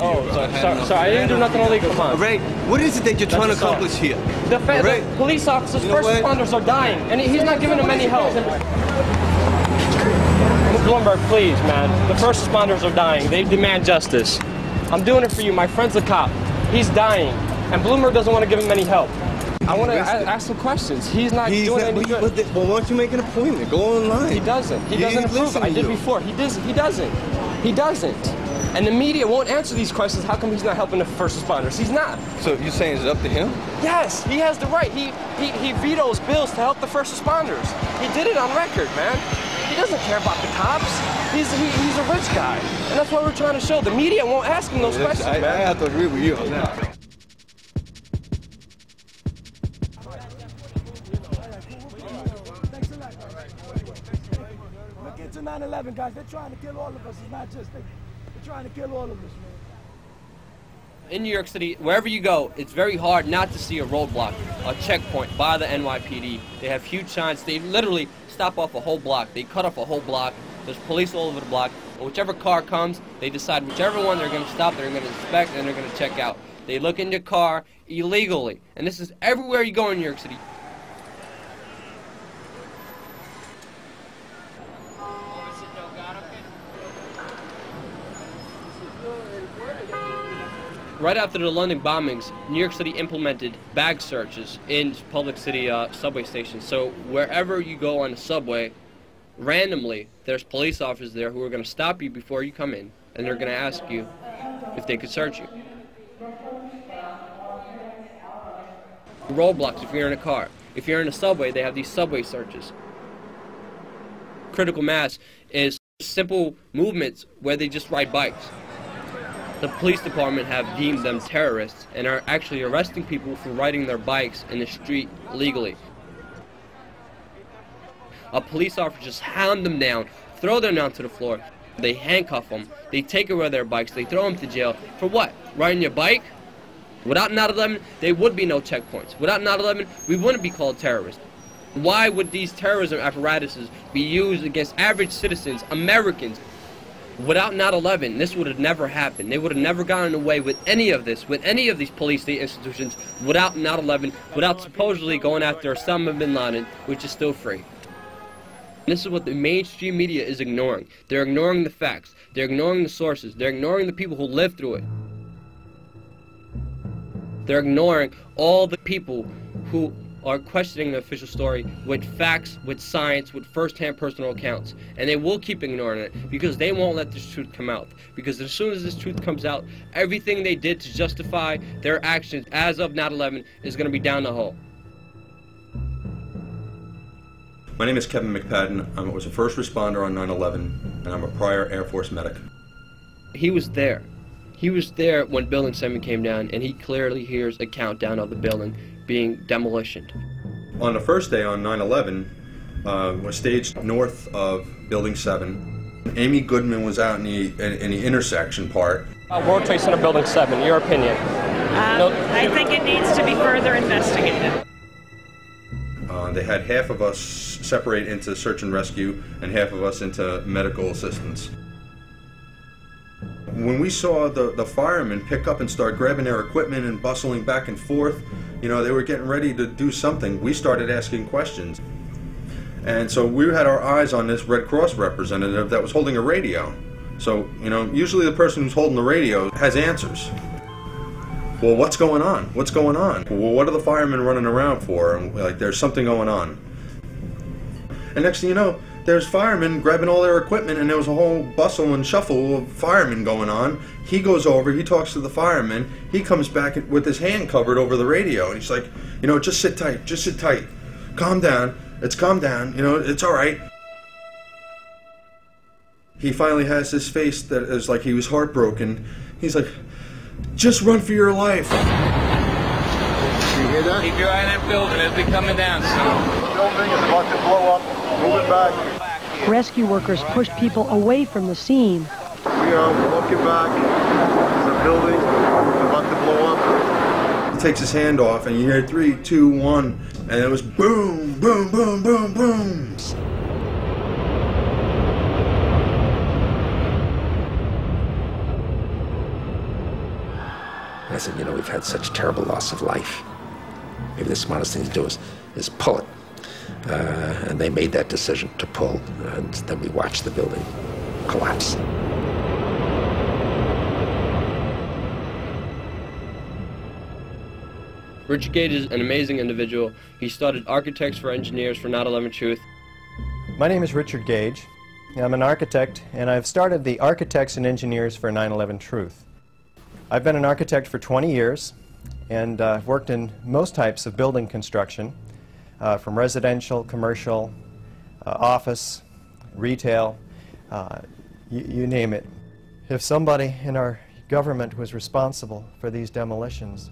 Sorry. I didn't do nothing illegal. Come on.
Ray, what is it that you're trying to accomplish here?
The police officers, first responders are dying, and he's not giving them any help. Bloomberg, please, man. The first responders are dying. They demand justice. I'm doing it for you. My friend's a cop. He's dying, and Bloomberg doesn't want to give him any help. I want to ask some questions. He's not doing any good.
Well, why don't you make an appointment? Go online.
He doesn't. He doesn't approve. I did before. He doesn't. And the media won't answer these questions. How come he's not helping the first responders? He's not.
So you're saying it's up to him?
Yes, he has the right. He vetoes bills to help the first responders. He did it on record, man. He doesn't care about the cops. He's a rich guy. And that's what we're trying to show. The media won't ask him those questions, man.
I have to agree with you on that.
Look into 9/11, guys. They're trying to kill all of us. It's not just they're trying to kill all of us, man.
In New York City, wherever you go, it's very hard not to see a roadblock, a checkpoint by the NYPD. They have huge signs. They literally stop off a whole block. They cut off a whole block. There's police all over the block. And whichever car comes, they decide whichever one they're going to stop, they're going to inspect, and they're going to check out. They look in your car illegally. And this is everywhere you go in New York City. Right after the London bombings, New York City implemented bag searches in public city subway stations. So wherever you go on the subway, randomly, there's police officers there who are going to stop you before you come in, and they're going to ask you if they could search you. Roadblocks if you're in a car. If you're in a subway, they have these subway searches. Critical mass is simple movements where they just ride bikes. The police department have deemed them terrorists and are actually arresting people for riding their bikes in the street legally. A police officer just hound them down, throw them down to the floor. They handcuff them, they take away their bikes, they throw them to jail. For what? Riding your bike? Without 9/11, there would be no checkpoints. Without 9/11, we wouldn't be called terrorists. Why would these terrorism apparatuses be used against average citizens, Americans? Without 9/11, this would have never happened. They would have never gotten away with any of this, with any of these police state institutions, without 9/11, without supposedly going after Osama bin Laden, which is still free. This is what the mainstream media is ignoring. They're ignoring the facts. They're ignoring the sources. They're ignoring the people who lived through it. They're ignoring all the people who are questioning the official story with facts, with science, with first-hand personal accounts. And they will keep ignoring it because they won't let this truth come out. Because as soon as this truth comes out, everything they did to justify their actions as of 9/11 is going to be down the hole.
My name is Kevin McPadden. I was a first responder on 9/11, and I'm a prior Air Force medic.
He was there. He was there when Building 7 came down, and he clearly hears a countdown of the building being demolished.
On the first day on 9/11, was staged north of Building 7. Amy Goodman was out in the intersection part.
World Trade Center Building 7, your opinion?
I think it needs to be further investigated.
They had half of us separate into search and rescue and half of us into medical assistance. When we saw the firemen pick up and start grabbing their equipment and bustling back and forth, you know, they were getting ready to do something, we started asking questions. And so we had our eyes on this Red Cross representative that was holding a radio. So, you know, usually the person who's holding the radio has answers. Well, what's going on? What's going on? Well, what are the firemen running around for? And like, there's something going on. And next thing you know, there's firemen grabbing all their equipment, and there was a whole bustle and shuffle of firemen going on. He goes over, he talks to the fireman, he comes back with his hand covered over the radio, and he's like, you know, just sit tight, calm down, calm down, you know, it's all right. He finally has this face that is like he was heartbroken. He's like, just run for your life.
You hear that?
Keep your eye on that building, it'll be coming down soon.
The building is about to blow up. Move it back.
Rescue workers pushed people away from the scene.
We are walking back. The building is about to blow up.
He takes his hand off, and you hear 3, 2, 1, and it was boom, boom, boom, boom, boom.
I said, you know, we've had such terrible loss of life. Maybe the smartest thing to do is pull it. And they made that decision to pull, and then we watched the building collapse.
Richard Gage is an amazing individual. He started Architects for Engineers for 9/11 Truth.
My name is Richard Gage.
I'm an architect, and I've started the Architects and Engineers for 9/11 Truth. I've been an architect for 20 years, and I've worked in most types of building construction, from residential, commercial, office, retail, you name it. If somebody in our government was responsible for these demolitions,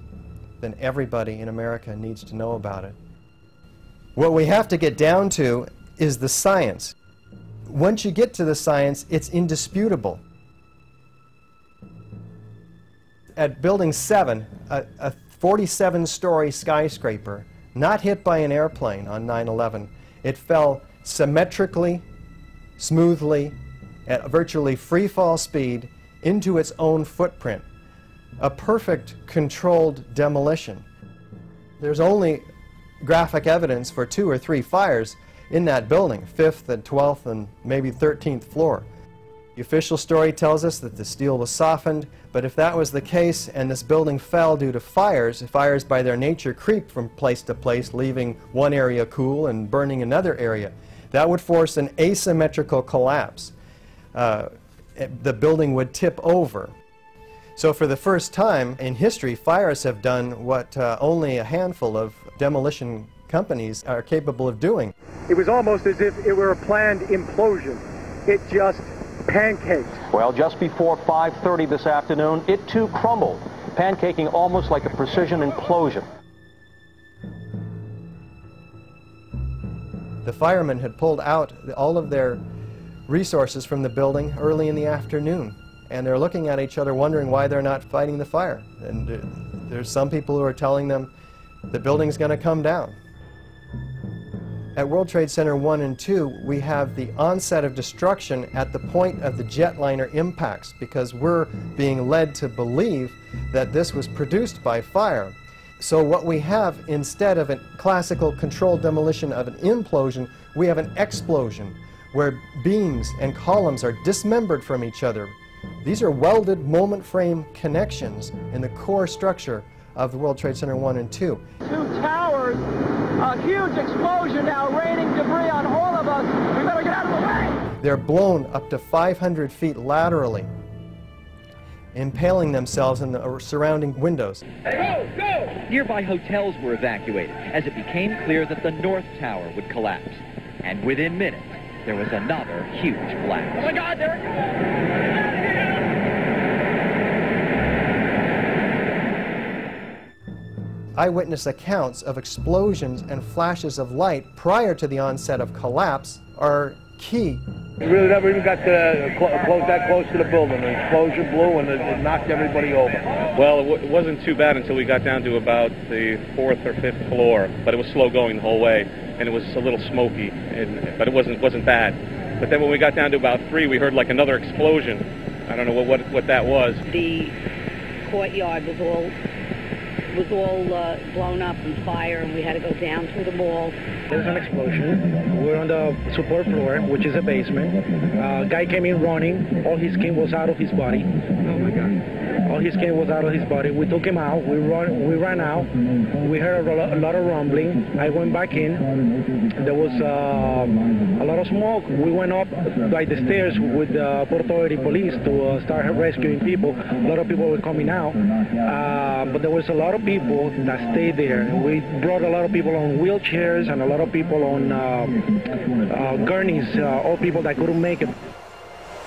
then everybody in America needs to know about it. What we have to get down to is the science. Once you get to the science, it's indisputable. At Building 7, a 47-story skyscraper, not hit by an airplane on 9/11, it fell symmetrically, smoothly, at virtually free fall speed into its own footprint. A perfect controlled demolition. There's only graphic evidence for 2 or 3 fires in that building, 5th and 12th and maybe 13th floor. The official story tells us that the steel was softened, but if that was the case and this building fell due to fires, fires by their nature creep from place to place, leaving one area cool and burning another area, that would force an asymmetrical collapse. The building would tip over. So for the first time in history, fires have done what only a handful of demolition companies are capable of doing.
It was almost as if it were a planned implosion. It just pancaked.
Well, just before 5:30 this afternoon, it too crumbled, pancaking almost like a precision implosion.
The firemen had pulled out all of their resources from the building early in the afternoon, and they're looking at each other wondering why they're not fighting the fire. And there's some people who are telling them the building's going to come down. At World Trade Center 1 and 2, we have the onset of destruction at the point of the jetliner impacts, because we're being led to believe that this was produced by fire. So what we have, instead of a classical controlled demolition of an implosion, we have an explosion, where beams and columns are dismembered from each other. These are welded moment frame connections in the core structure of the World Trade Center 1 and 2.
2 towers, a huge explosion now raining debris on all of us. We better get out of the way!
They're blown up to 500 feet laterally, impaling themselves in the surrounding windows.
Go! Go! Nearby hotels were evacuated as it became clear that the North Tower would collapse. And within minutes, there was another huge blast.
Oh my God, there it goes!
Eyewitness accounts of explosions and flashes of light prior to the onset of collapse are key.
We really never even got that close to the building. The explosion blew and it knocked everybody over.
Well, it wasn't too bad until we got down to about the 4th or 5th floor, but it was slow going the whole way, and it was a little smoky, but it wasn't bad. But then when we got down to about 3, we heard like another explosion. I don't know what that was.
The courtyard was all blown up in fire, and we had to go down through the mall.
There's an explosion. We're on the support floor, which is a basement. Guy came in running. All his skin was out of his body. Oh my God. All his skin was out of his body. We took him out. We ran out. We heard a lot of rumbling. I went back in. There was a lot of smoke. We went up by the stairs with the Port Authority police to start rescuing people. A lot of people were coming out. But there was a lot of people that stayed there. We brought a lot of people on wheelchairs and a lot of people on gurneys, all people that couldn't make it.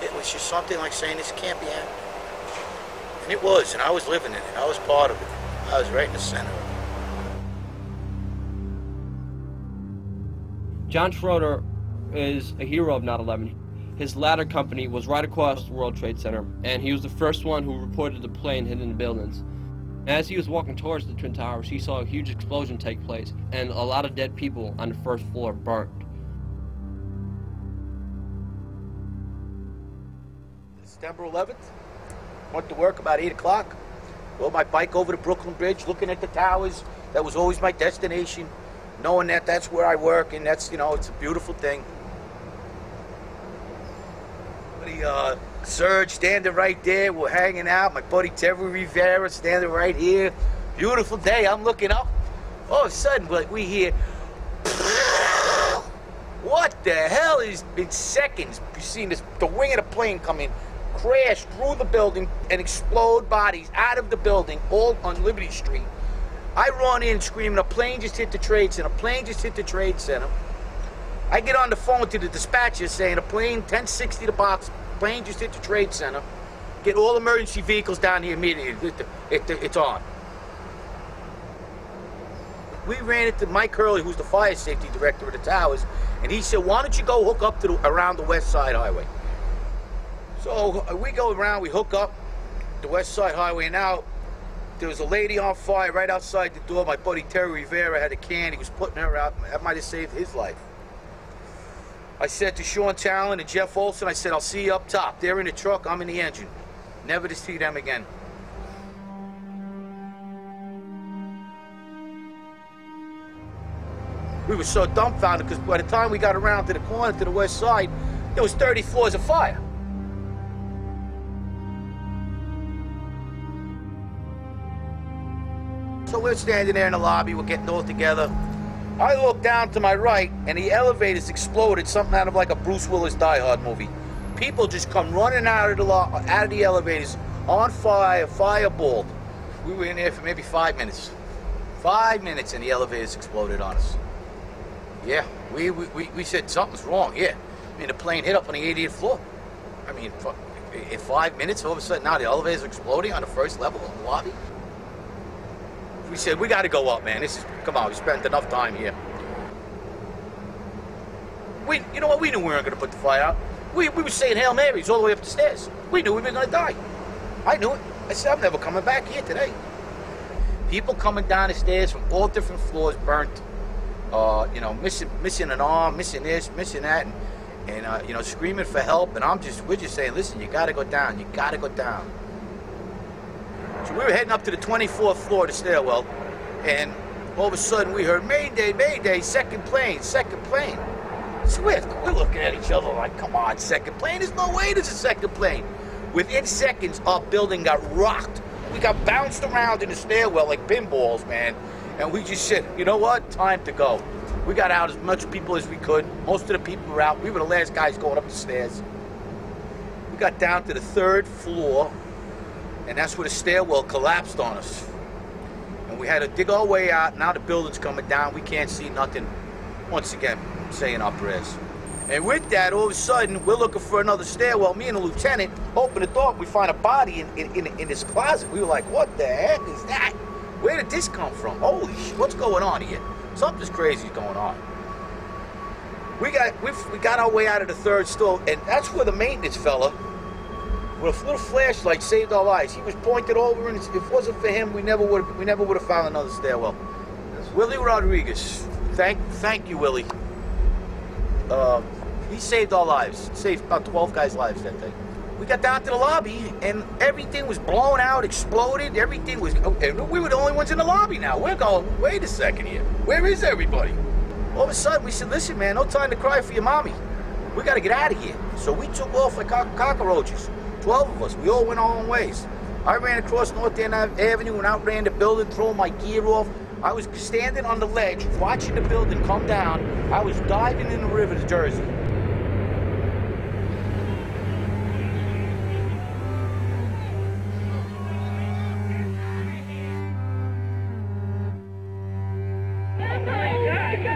It was just something like saying this can't be happening. And it was, and I was living in it. I was part of it. I was right in the center of it.
John Schroeder is a hero of 9/11. His ladder company was right across the World Trade Center, and he was the first one who reported the plane hitting the buildings. As he was walking towards the Twin Towers, he saw a huge explosion take place, and a lot of dead people on the first floor burnt.
September 11th, went to work about 8 o'clock, rode my bike over the Brooklyn Bridge, looking at the towers. That was always my destination, knowing that that's where I work, and that's, it's a beautiful thing. Serge standing right there, we're hanging out. My buddy Terry Rivera standing right here. Beautiful day, I'm looking up. All of a sudden, we hear, whoa! what the hell is, in seconds, you've seen this, the wing of the plane come in, crash through the building and explode bodies out of the building, all on Liberty Street. I run in screaming, a plane just hit the Trade Center, a plane just hit the Trade Center. I get on the phone to the dispatcher saying, a plane, 1060 the box, plane just hit the Trade Center. Get all emergency vehicles down here immediately, it's on. We ran into Mike Hurley, who's the fire safety director of the towers, and he said, why don't you go hook up to around the West Side Highway? So we go around, we hook up the West Side Highway, and now there was a lady on fire right outside the door. My buddy Terry Rivera had a can, he was putting her out. That might have saved his life. I said to Sean Talon and Jeff Olson, I said, I'll see you up top. They're in the truck, I'm in the engine. Never to see them again. We were so dumbfounded because by the time we got around to the corner to the west side, there was 30 floors of fire. So we're standing there in the lobby, we're getting all together. I look down to my right, and the elevators exploded, something out of like a Bruce Willis Die Hard movie. People just come running out of the elevators, on fire, fireballed. We were in there for maybe 5 minutes. 5 minutes, and the elevators exploded on us. Yeah, we said something's wrong, yeah. I mean, the plane hit up on the 80th floor. I mean, in 5 minutes, all of a sudden, now the elevator's exploding on the first level of the lobby. We said, we gotta go up, man. Come on, we spent enough time here. You know what, we knew we weren't gonna put the fire out. We were saying Hail Marys all the way up the stairs. We knew we were gonna die. I knew it. I said, I'm never coming back here today. People coming down the stairs from all different floors, burnt. You know, missing an arm, missing this, missing that, and you know, screaming for help. And we're just saying, listen, you gotta go down. You gotta go down. So we were heading up to the 24th floor of the stairwell, and all of a sudden we heard, Mayday, Mayday, second plane, second plane. So we're looking at each other like, come on, second plane? There's no way there's a second plane. Within seconds, our building got rocked. We got bounced around in the stairwell like pinballs, man. And we just said, you know what? Time to go. We got out as much people as we could. Most of the people were out. We were the last guys going up the stairs. We got down to the 3rd floor, and that's where the stairwell collapsed on us. And we had to dig our way out. Now the building's coming down. We can't see nothing. Once again, saying our prayers. And with that, all of a sudden, we're looking for another stairwell. Me and the lieutenant open the door. We find a body in this closet. We were like, what the heck is that? Where did this come from? Holy shit, what's going on here? Something's crazy going on. We got our way out of the 3rd store, and that's where the maintenance fella, with a little flashlight, saved our lives. He was pointed over, and if it wasn't for him, we never would have found another stairwell. Willie Rodriguez. Thank you, Willie. He saved our lives. Saved about 12 guys' lives that day. We got down to the lobby, and everything was blown out, exploded. Everything was... And we were the only ones in the lobby now. We're going, wait a second here. Where is everybody? All of a sudden, we said, listen, man, no time to cry for your mommy. We got to get out of here. So we took off like cockroaches. 12 of us. We all went our own ways. I ran across North End Avenue and outran the building, throwing my gear off. I was standing on the ledge, watching the building come down. I was diving in the river to Jersey.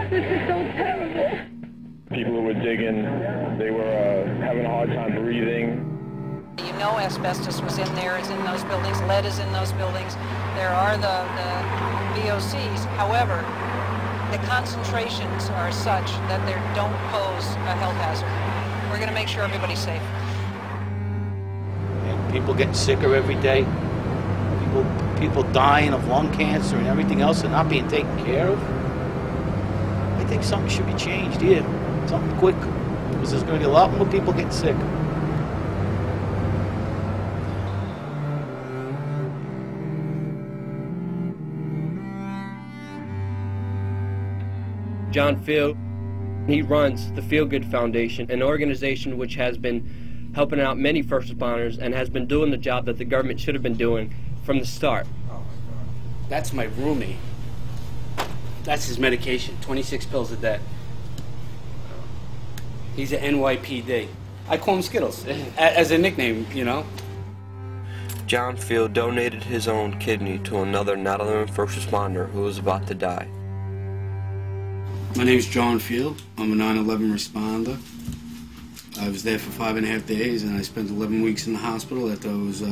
This is so terrible. People who were digging, they were having a hard time breathing.
You know asbestos was in there, is in those buildings, lead is in those buildings. There are the VOCs. However, the concentrations are such that they don't pose a health hazard. We're going to make sure everybody's safe.
And people getting sicker every day. People dying of lung cancer and everything else and not being taken care of. I think something should be changed here. Something quick. Because there's going to be a lot more people getting sick.
John Field, he runs the Feel Good Foundation, an organization which has been helping out many first responders and has been doing the job that the government should have been doing from the start.
That's my roomie. That's his medication, 26 pills a day. He's an NYPD. I call him Skittles, as a nickname, you know.
John Field donated his own kidney to another 9/11 first responder who was about to die.
My name's John Field. I'm a 9/11 responder. I was there for 5.5 days, and I spent 11 weeks in the hospital after I was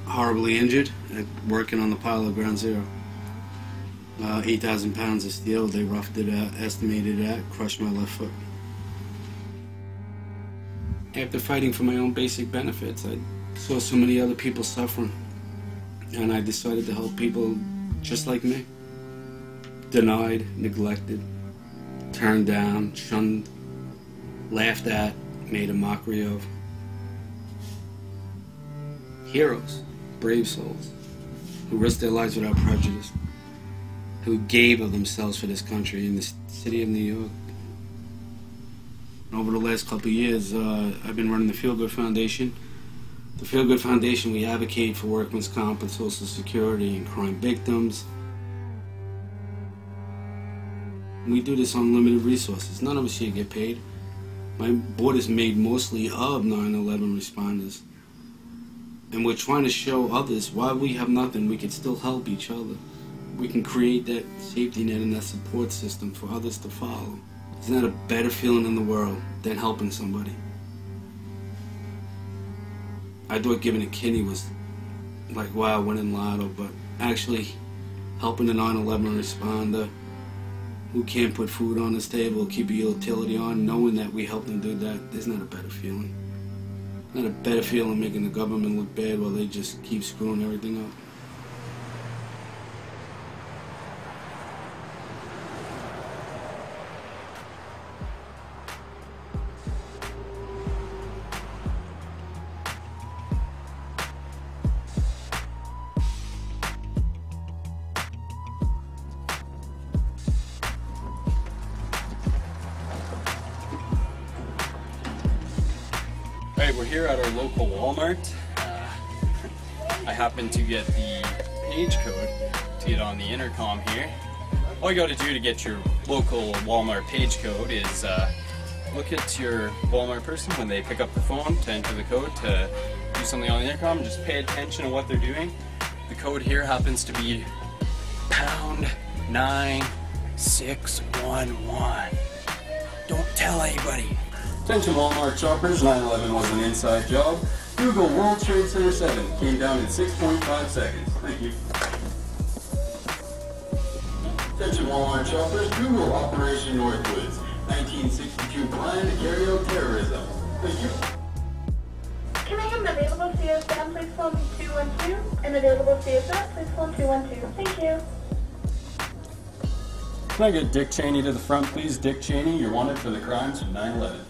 horribly injured working on the pile of Ground Zero. 8,000 pounds of steel, they roughed it out, estimated it at, crushed my left foot. After fighting for my own basic benefits, I saw so many other people suffering, and I decided to help people just like me. Denied, neglected, turned down, shunned, laughed at, made a mockery of. Heroes, brave souls, who risked their lives without prejudice, who gave of themselves for this country in the city of New York. Over the last couple of years, I've been running the Feel Good Foundation. The Feel Good Foundation, we advocate for workman's comp and Social Security and crime victims. We do this on limited resources. None of us here get paid. My board is made mostly of 9/11 responders. And we're trying to show others why we have nothing, we can still help each other. We can create that safety net and that support system for others to follow. Isn't that a better feeling in the world than helping somebody? I thought giving a kidney was like, wow, winning lotto, but actually helping a 9/11 responder who can't put food on his table, keep a utility on, knowing that we helped them do that, there's not a better feeling. Not a better feeling making the government look bad while they just keep screwing everything up.
Alright, we're here at our local Walmart. I happen to get the page code to get on the intercom here. All you gotta do to get your local Walmart page code is look at your Walmart person when they pick up the phone to enter the code to do something on the intercom. Just pay attention to what they're doing. The code here happens to be pound 9611. Don't tell anybody. Attention Walmart shoppers, 9/11 was an inside job. Google World Trade Center 7 came down in 6.5 seconds. Thank you. Attention Walmart shoppers, Google Operation Northwoods, 1962 plan to carry out terrorism. Thank you.
Can I have an available CSM, please phone 212? An available CSM, please phone 212. Thank you.
Can I get Dick Cheney to the front, please? Dick Cheney, you're wanted for the crimes of 9/11.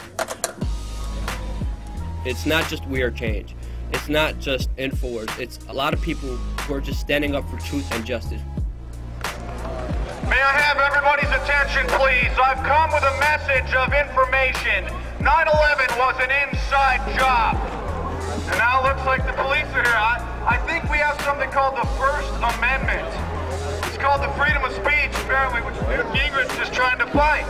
It's not just We Are Change. It's not just InfoWars. It's a lot of people who are just standing up for truth and justice.
May I have everybody's attention, please? I've come with a message of information. 9/11 was an inside job. And now it looks like the police are here. I think we have something called the First Amendment. It's called the freedom of speech, apparently, which Newt Gingrich is trying to fight.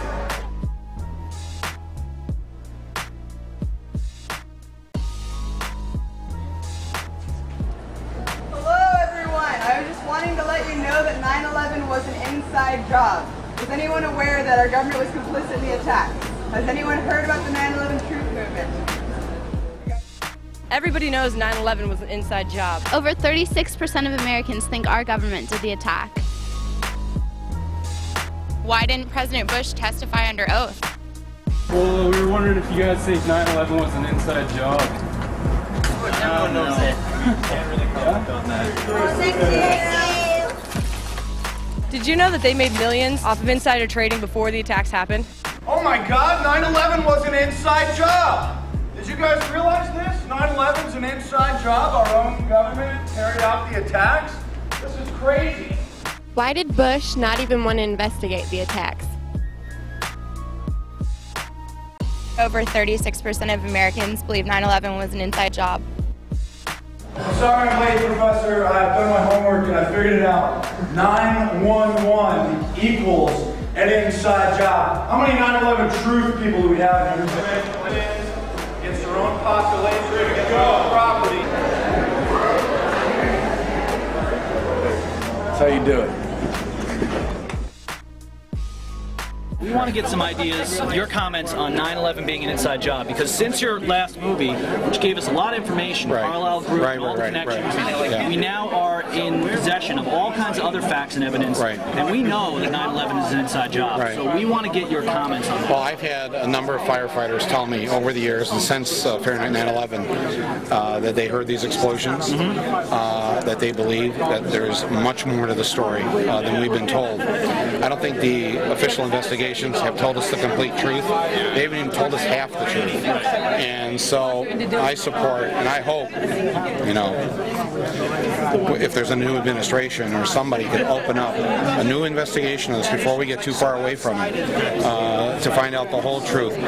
I was just wanting to let you know that 9/11 was an inside job. Is anyone aware that our government was complicit in the attack? Has anyone heard about the 9/11 truth movement?
Everybody knows 9/11 was an inside job.
Over 36% of Americans think our government did the attack.
Why didn't President Bush testify under oath?
Well, we were wondering if you guys think 9/11 was an inside job.
Everyone knows it. Can't really comment on that.
Did you know that they made millions off of insider trading before the attacks happened?
Oh my God, 9/11 was an inside job. Did you guys realize this? 9/11's an inside job. Our own government carried out the attacks. This is crazy.
Why did Bush not even want to investigate the attacks? Over 36% of Americans believe 9/11 was an inside job.
I'm sorry I'm late, Professor. I've done my homework and I figured it out. 911 equals
an inside job. How many 9/11 truth people do we have here? It's their own population, it's their own property. That's how you do it.
We want to get some ideas, your comments on 9/11 being an inside job, because since your last movie, which gave us a lot of information, Carlisle Group, and all the connections, we now are in possession of all kinds of other facts and evidence, and we know that 9/11 is an inside job. So we want to get your comments on that.
Well, I've had a number of firefighters tell me over the years, and since Fahrenheit 9/11, that they heard these explosions, that they believe that there's much more to the story than we've been told. I don't think the official investigations have told us the complete truth. They haven't even told us half the truth. And so I support, and I hope, you know, if there's a new administration or somebody could open up a new investigation of this before we get too far away from it, to find out the whole truth.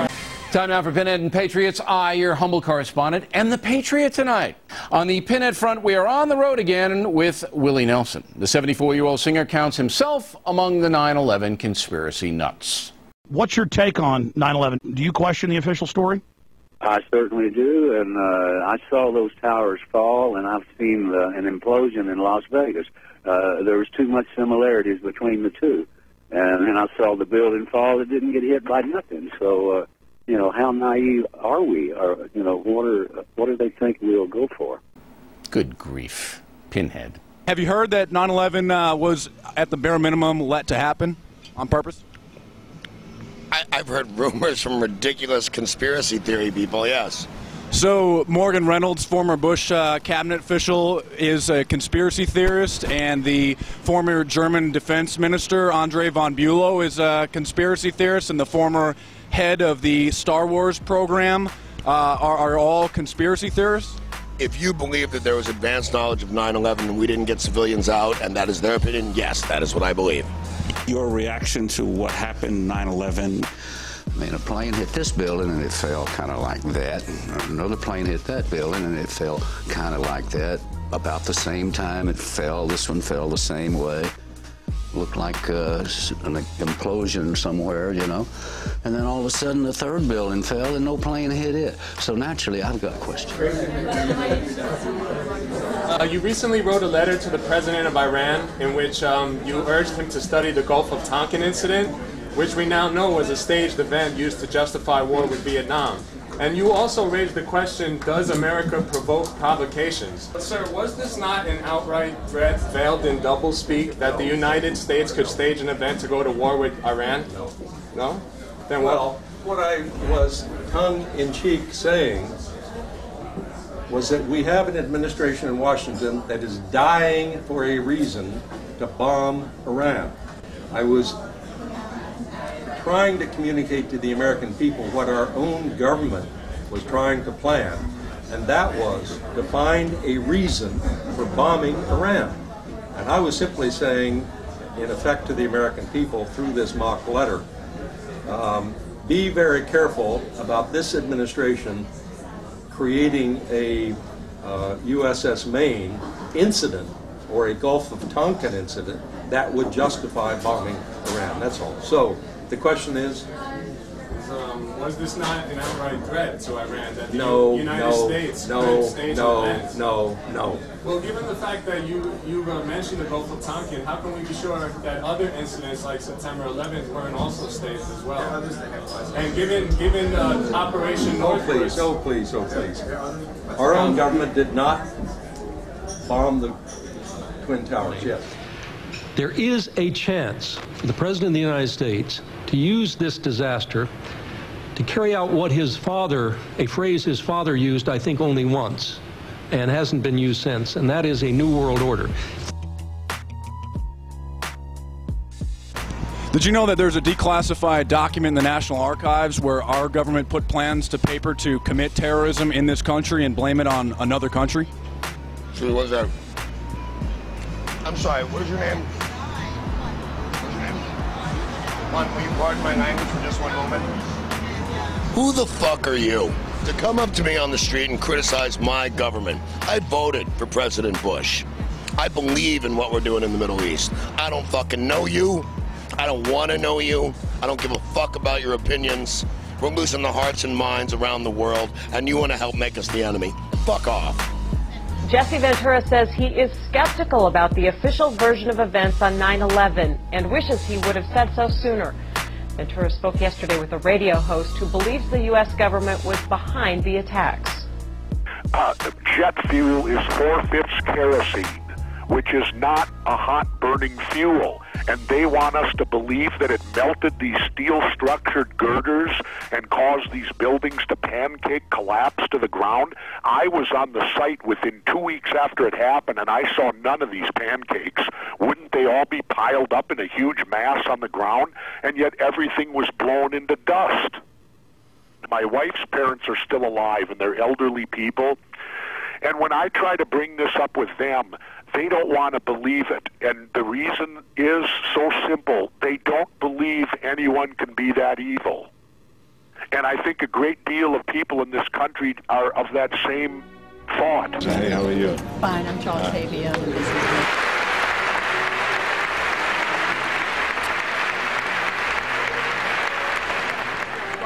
Time now for Pinhead and Patriots. I, your humble correspondent, and the Patriot tonight. On the Pinhead front, we are on the road again with Willie Nelson. The 74-year-old singer counts himself among the 9/11 conspiracy nuts.
What's your take on 9/11? Do you question the official story?
I certainly do, and I saw those towers fall, and I've seen an implosion in Las Vegas. There was too much similarities between the two. And then I saw the building fall. It didn't get hit by nothing. So, you know, how naive are we? Or, you know, what do they think we'll go for?
Good grief. Pinhead.
Have you heard that 9/11 was, at the bare minimum, let to happen on purpose?
I've heard rumors from ridiculous conspiracy theory people, yes.
So Morgan Reynolds, former Bush cabinet official, is a conspiracy theorist, and the former German defense minister, Andre von Bülow, is a conspiracy theorist, and the former head of the Star Wars program are all conspiracy theorists?
If you believe that there was advanced knowledge of 9/11 and we didn't get civilians out, and that is their opinion, yes, that is what I believe.
Your reaction to what happened 9/11?
I mean, a plane hit this building and it fell kind of like that. Another plane hit that building and it fell kind of like that. About the same time it fell. This one fell the same way. Looked like an implosion somewhere, you know. And then all of a sudden the third building fell and no plane hit it. So naturally, I've got questions.
You recently wrote a letter to the president of Iran in which you urged him to study the Gulf of Tonkin incident, which we now know was a staged event used to justify war with Vietnam. And you also raised the question, does America provoke provocations? But sir, was this not an outright threat veiled in doublespeak that the United States could stage an event to go to war with Iran? No. No? Then what?
Well, what I was tongue-in-cheek saying was that we have an administration in Washington that is dying for a reason to bomb Iran. I was trying to communicate to the American people what our own government was trying to plan, and that was to find a reason for bombing Iran. And I was simply saying, in effect to the American people through this mock letter, be very careful about this administration creating a USS Maine incident or a Gulf of Tonkin incident that would justify bombing Iran. That's all. So the question is,
was this not an outright threat to Iran that the
United
States could stage an event?
No.
Well, given the fact that you mentioned the Gulf of Tonkin, how can we be sure that other incidents like September 11th weren't also staged as well? And given Operation Northwest...
Oh, please. Our own government did not bomb the Twin Towers, yes.
There is a chance for the President of the United States to use this disaster to carry out what his father, a phrase his father used, I think, only once, and hasn't been used since, and that is a new world order.
Did you know that there's a declassified document in the National Archives where our government put plans to paper to commit terrorism in this country and blame it on another country?
So what is that? I'm sorry, what is your name? Will you pardon my language for just one moment? Who the fuck are you to come up to me on the street and criticize my government? I voted for President Bush. I believe in what we're doing in the Middle East. I don't fucking know you. I don't want to know you. I don't give a fuck about your opinions. We're losing the hearts and minds around the world, and you want to help make us the enemy. Fuck off.
Jesse Ventura says he is skeptical about the official version of events on 9/11 and wishes he would have said so sooner. Ventura spoke yesterday with a radio host who believes the U.S. government was behind the attacks.
Jet fuel is 4/5 kerosene, which is not a hot-burning fuel. And they want us to believe that it melted these steel-structured girders and caused these buildings to pancake collapse to the ground. I was on the site within 2 weeks after it happened, and I saw none of these pancakes. Wouldn't they all be piled up in a huge mass on the ground? And yet everything was blown into dust. My wife's parents are still alive, and they're elderly people. And when I try to bring this up with them, they don't want to believe it. And the reason is so simple. They don't believe anyone can be that evil. And I think a great deal of people in this country are of that same thought.
Hey, how are you?
Fine, I'm Charles Tavia.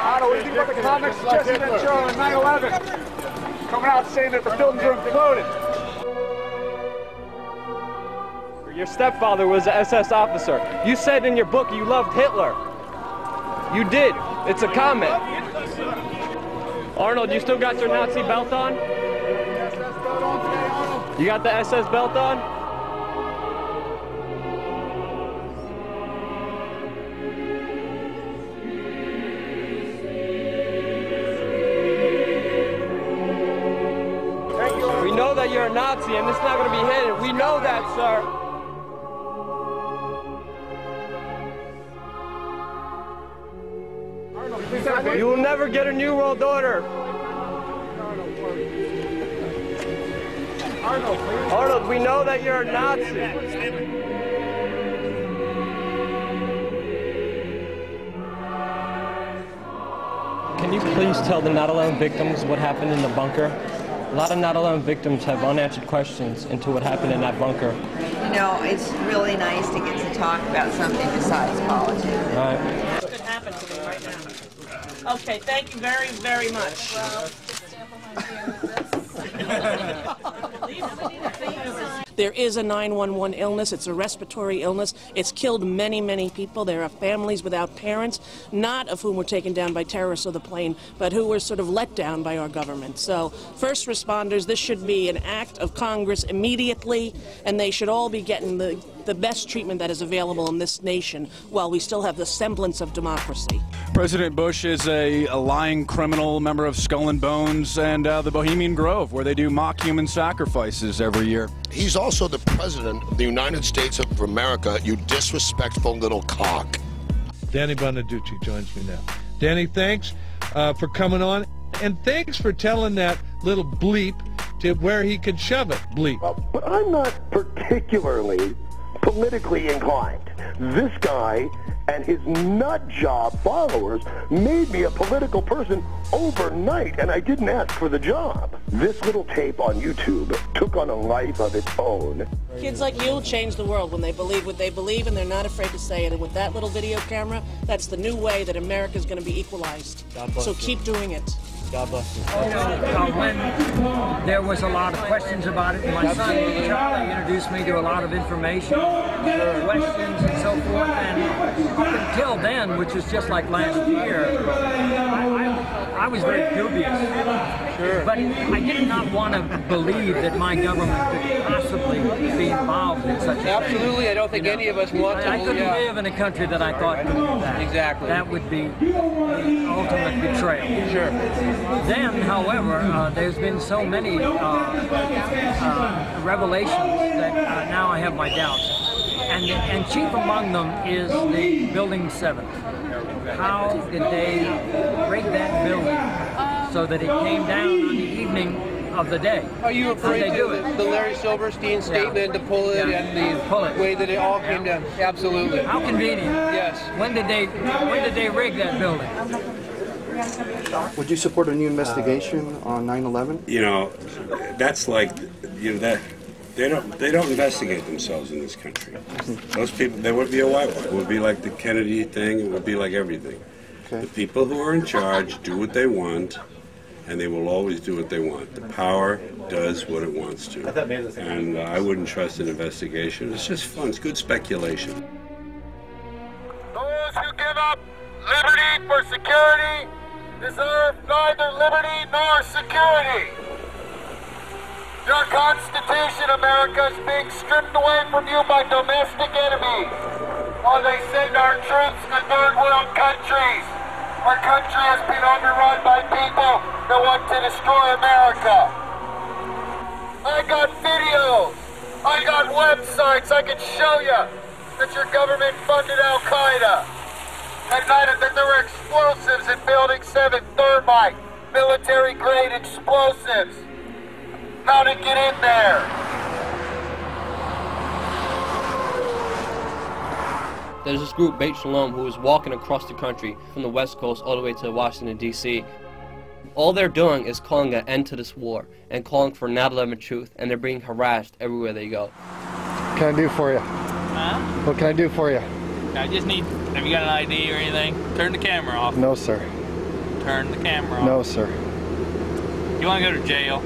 Otto, what do you think about the comments of Jesse Ventura on 9/11? Coming out saying that the buildings are imploded.
Your stepfather was an SS officer. You said in your book you loved Hitler. You did. It's a comment. Arnold, you still got your Nazi belt on? You got the SS belt on? We know that you're a Nazi, and it's not going to be hidden. We know that, sir. You will never get a New World Order. Arnold, we know that you're a Nazi. Can you please tell the 9/11 victims what happened in the bunker? A lot of 9/11 victims have unanswered questions into what happened in that bunker.
You know, it's really nice to get to talk about something besides politics.
All right.
What could happen to me right now? Okay, thank you very, very much.
There is a 911 illness. It's a respiratory illness. It's killed many, many people. There are families without parents, not of whom were taken down by terrorists or the plane, but who were sort of let down by our government. So first responders, this should be an act of Congress immediately, and they should all be getting the best treatment that is available in this nation while we still have the semblance of democracy.
President Bush is a lying criminal, member of Skull and Bones and the Bohemian Grove, where they do mock human sacrifices every year.
He's also the president of the United States of America, you disrespectful little cock.
Danny Bonaducci joins me now. Danny, thanks for coming on, and thanks for telling that little bleep to where he could shove it, bleep.
But I'm not particularly politically inclined. This guy and his nut job followers made me a political person overnight, and I didn't ask for the job. This little tape on YouTube took on a life of its own.
Kids like you will change the world when they believe what they believe, and they're not afraid to say it. And with that little video camera, that's the new way that America is going to be equalized. So keep doing it.
God bless you. When there was a lot of questions about it, my son Charlie introduced me to a lot of information, questions and so forth, and up until then, which was just like last year, I was very dubious. Sure. But I did not want to believe that my government could possibly be involved in such a thing.
Absolutely, I don't think any of us want to.
I couldn't live in a country that I thought could do that. Exactly. That would be the ultimate betrayal. Sure. Then, however, there's been so many revelations that now I have my doubts. And chief among them is the Building 7. How did they break that building so that it came down on the evening of the day?
Are you afraid of the Larry Silverstein statement to pull it and the way that it all came down? Absolutely.
How convenient. Yes. When did they rig that building?
Would you support a new investigation on 9/11?
You know, that's like, you know,
They don't investigate themselves in this country. Those people, there would be a whitewash. It would be like the Kennedy thing. It would be like everything. Okay. The people who are in charge do what they want, and they will always do what they want. The power does what it wants to. And I wouldn't trust an investigation. It's just fun. It's good speculation.
Those who give up liberty for security deserve neither liberty nor security. Your Constitution, America, is being stripped away from you by domestic enemies while they send our troops to third world countries. Our country has been overrun by people that want to destroy America. I got videos. I got websites. I can show you that your government funded Al-Qaeda. And that there were explosives in Building 7, thermite, military-grade explosives. How to get in there?
There's this group, Beit Shalom, who is walking across the country from the West Coast all the way to Washington, D.C. All they're doing is calling an end to this war and calling for 9/11 truth, and they're being harassed everywhere they go.
What can I do for you?
Huh?
What can I do for you?
I just need, have you got an ID or anything? Turn the camera off.
No, sir.
Turn the camera off.
No, sir.
You want to go to jail?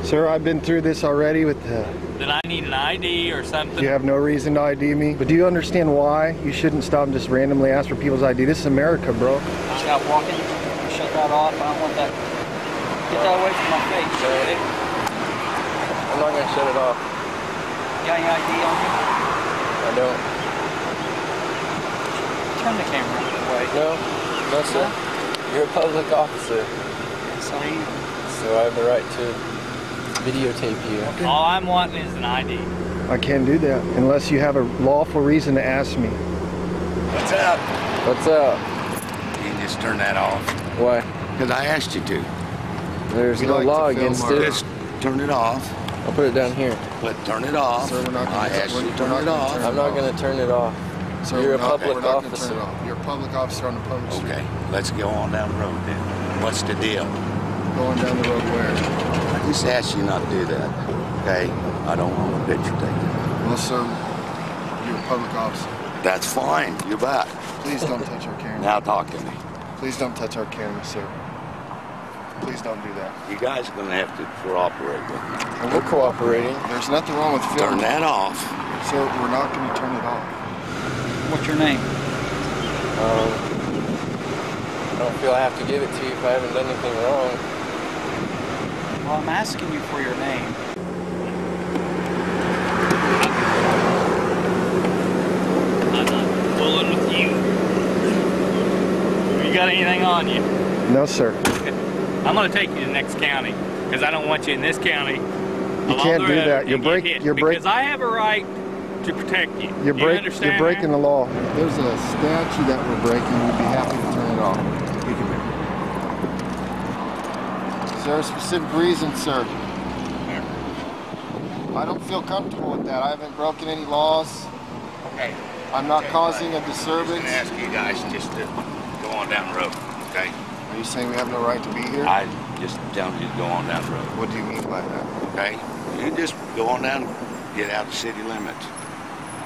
Sir, I've been through this already with the...
Then I need an ID or something.
You have no reason to ID me. But do you understand why you shouldn't stop and just randomly ask for people's ID? This is America, bro.
Stop walking. Shut that off. I don't want that. Get that away from my face, okay?
I'm not going to shut it off.
You got any ID on you?
I don't.
Turn the camera away.
No, sir. You're a public officer.
So
I have the right to videotape you.
Okay. All I'm wanting is an ID.
I can't do that unless you have a lawful reason to ask me.
What's up?
What's up?
You can just turn that off.
Why?
Because I asked you to.
There's no law against it.
Just turn it off.
I'll put it down here.
But turn it off.
Sir, we're not gonna,
I asked you to turn it off.
I'm not going to turn it off. Sir, you're a not, public officer. You're a public officer on the public street.
Okay, let's go on down the road then. What's the deal?
Going down the road where?
I just asked you not to do that. Okay? I don't want a picture taken.
Well, sir, you're a public officer.
That's fine. You bet.
Please don't touch our camera.
Now talk to me.
Please don't touch our camera, sir. Please don't do that.
You guys are going to have to cooperate with me.
And we're cooperating. There's nothing wrong with filming.
Turn that off.
Sir, we're not going to turn it off.
What's your name?
I don't feel I have to give it to you if I haven't done anything wrong.
Well, I'm asking you for your name. I'm not fooling with you. You got anything on you?
No, sir.
I'm going to take you to the next county because I don't want you in this county.
You can't do that.
Because I have a right to protect you.
You're breaking the law. There's a statute that we're breaking. We'd be happy to turn it off. Is there a specific reason, sir? I don't feel comfortable with that. I haven't broken any laws.
Okay.
I'm not causing a disturbance.
I'm just going to ask you guys just to go on down the road, okay?
Are you saying we have no right to be here?
I just telling you to go on down the road.
What do you mean by that?
Okay? You just go on down, get out of city limits.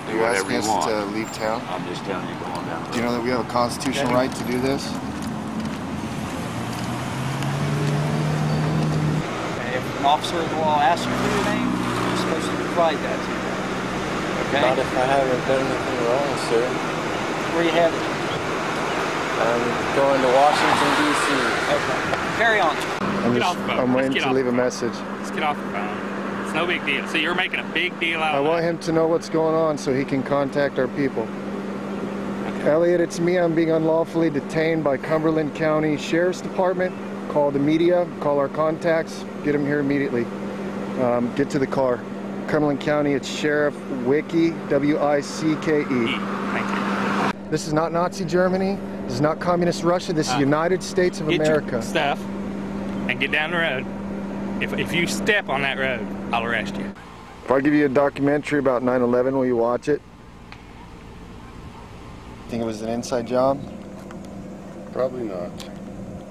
Do you asking us to leave town?
I'm just telling you, go on down the road.
Do you know that we have a constitutional right to do this?
If an officer of the law asks you for your name, you're supposed to provide that to them. Okay?
Not if I haven't done anything wrong, sir.
Where you headed?
I'm going to Washington, D.C.
Okay. Carry on.
I'm waiting to leave a message.
Let's get off the phone. It's no big deal. So you're making a big deal out
I
of it.
want him to know what's going on so he can contact our people. Okay. Elliot, it's me. I'm being unlawfully detained by Cumberland County Sheriff's Department. Call the media, call our contacts, get them here immediately. Get to the car. Cumberland County, it's Sheriff Wicke, W-I-C-K-E.
Thank you.
This is not Nazi Germany. This is not Communist Russia. This is United States of America.
Get your stuff and get down the road. If you step on that road, I'll arrest you.
If I give you a documentary about 9/11, will you watch it? Think it was an inside job?
Probably not.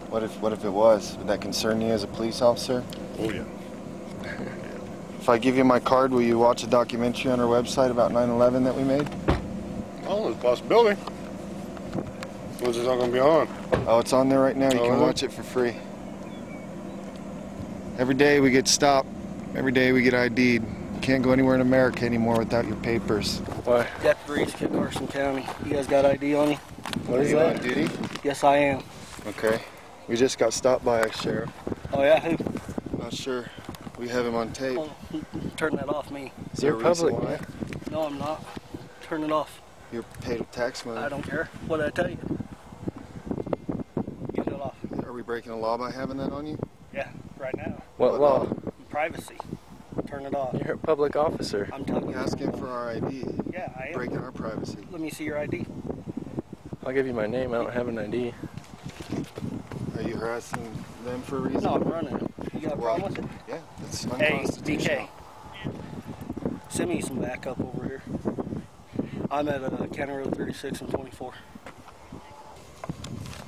What if it was? Would that concern you as a police officer?
Oh, yeah.
If I give you my card, will you watch a documentary on our website about 9/11 that we made?
Oh, there's a possibility. When's it not going to be on?
Oh, it's on there right now. You can watch it for free. Every day we get stopped. Every day we get ID'd. You can't go anywhere in America anymore without your papers.
Why? Deputy Reach, Carson County. You guys got ID on you?
What is that? On duty?
Yes, I am.
Okay. We just got stopped by a sheriff.
Oh, yeah? Who?
Not sure. We have him on tape.
Oh, turn that off, me.
Is there a reason why?
No, I'm not. Turn it off.
You're paid tax money.
I don't care. What did I tell you? Get it off.
Are we breaking a law by having that on you?
Yeah, right now.
What law?
Privacy. Turn it off.
You're a public officer.
I'm telling you.
Asking for our ID.
Yeah, I am.
Breaking our privacy.
Let me see your ID.
I'll give you my name. I don't have an ID.
Are you harassing them for a reason?
No, I'm running. You got a problem with it?
Yeah, that's
Hey,
unconstitutional.
DK. Send me some backup over here. I'm at County Road 36 and 24.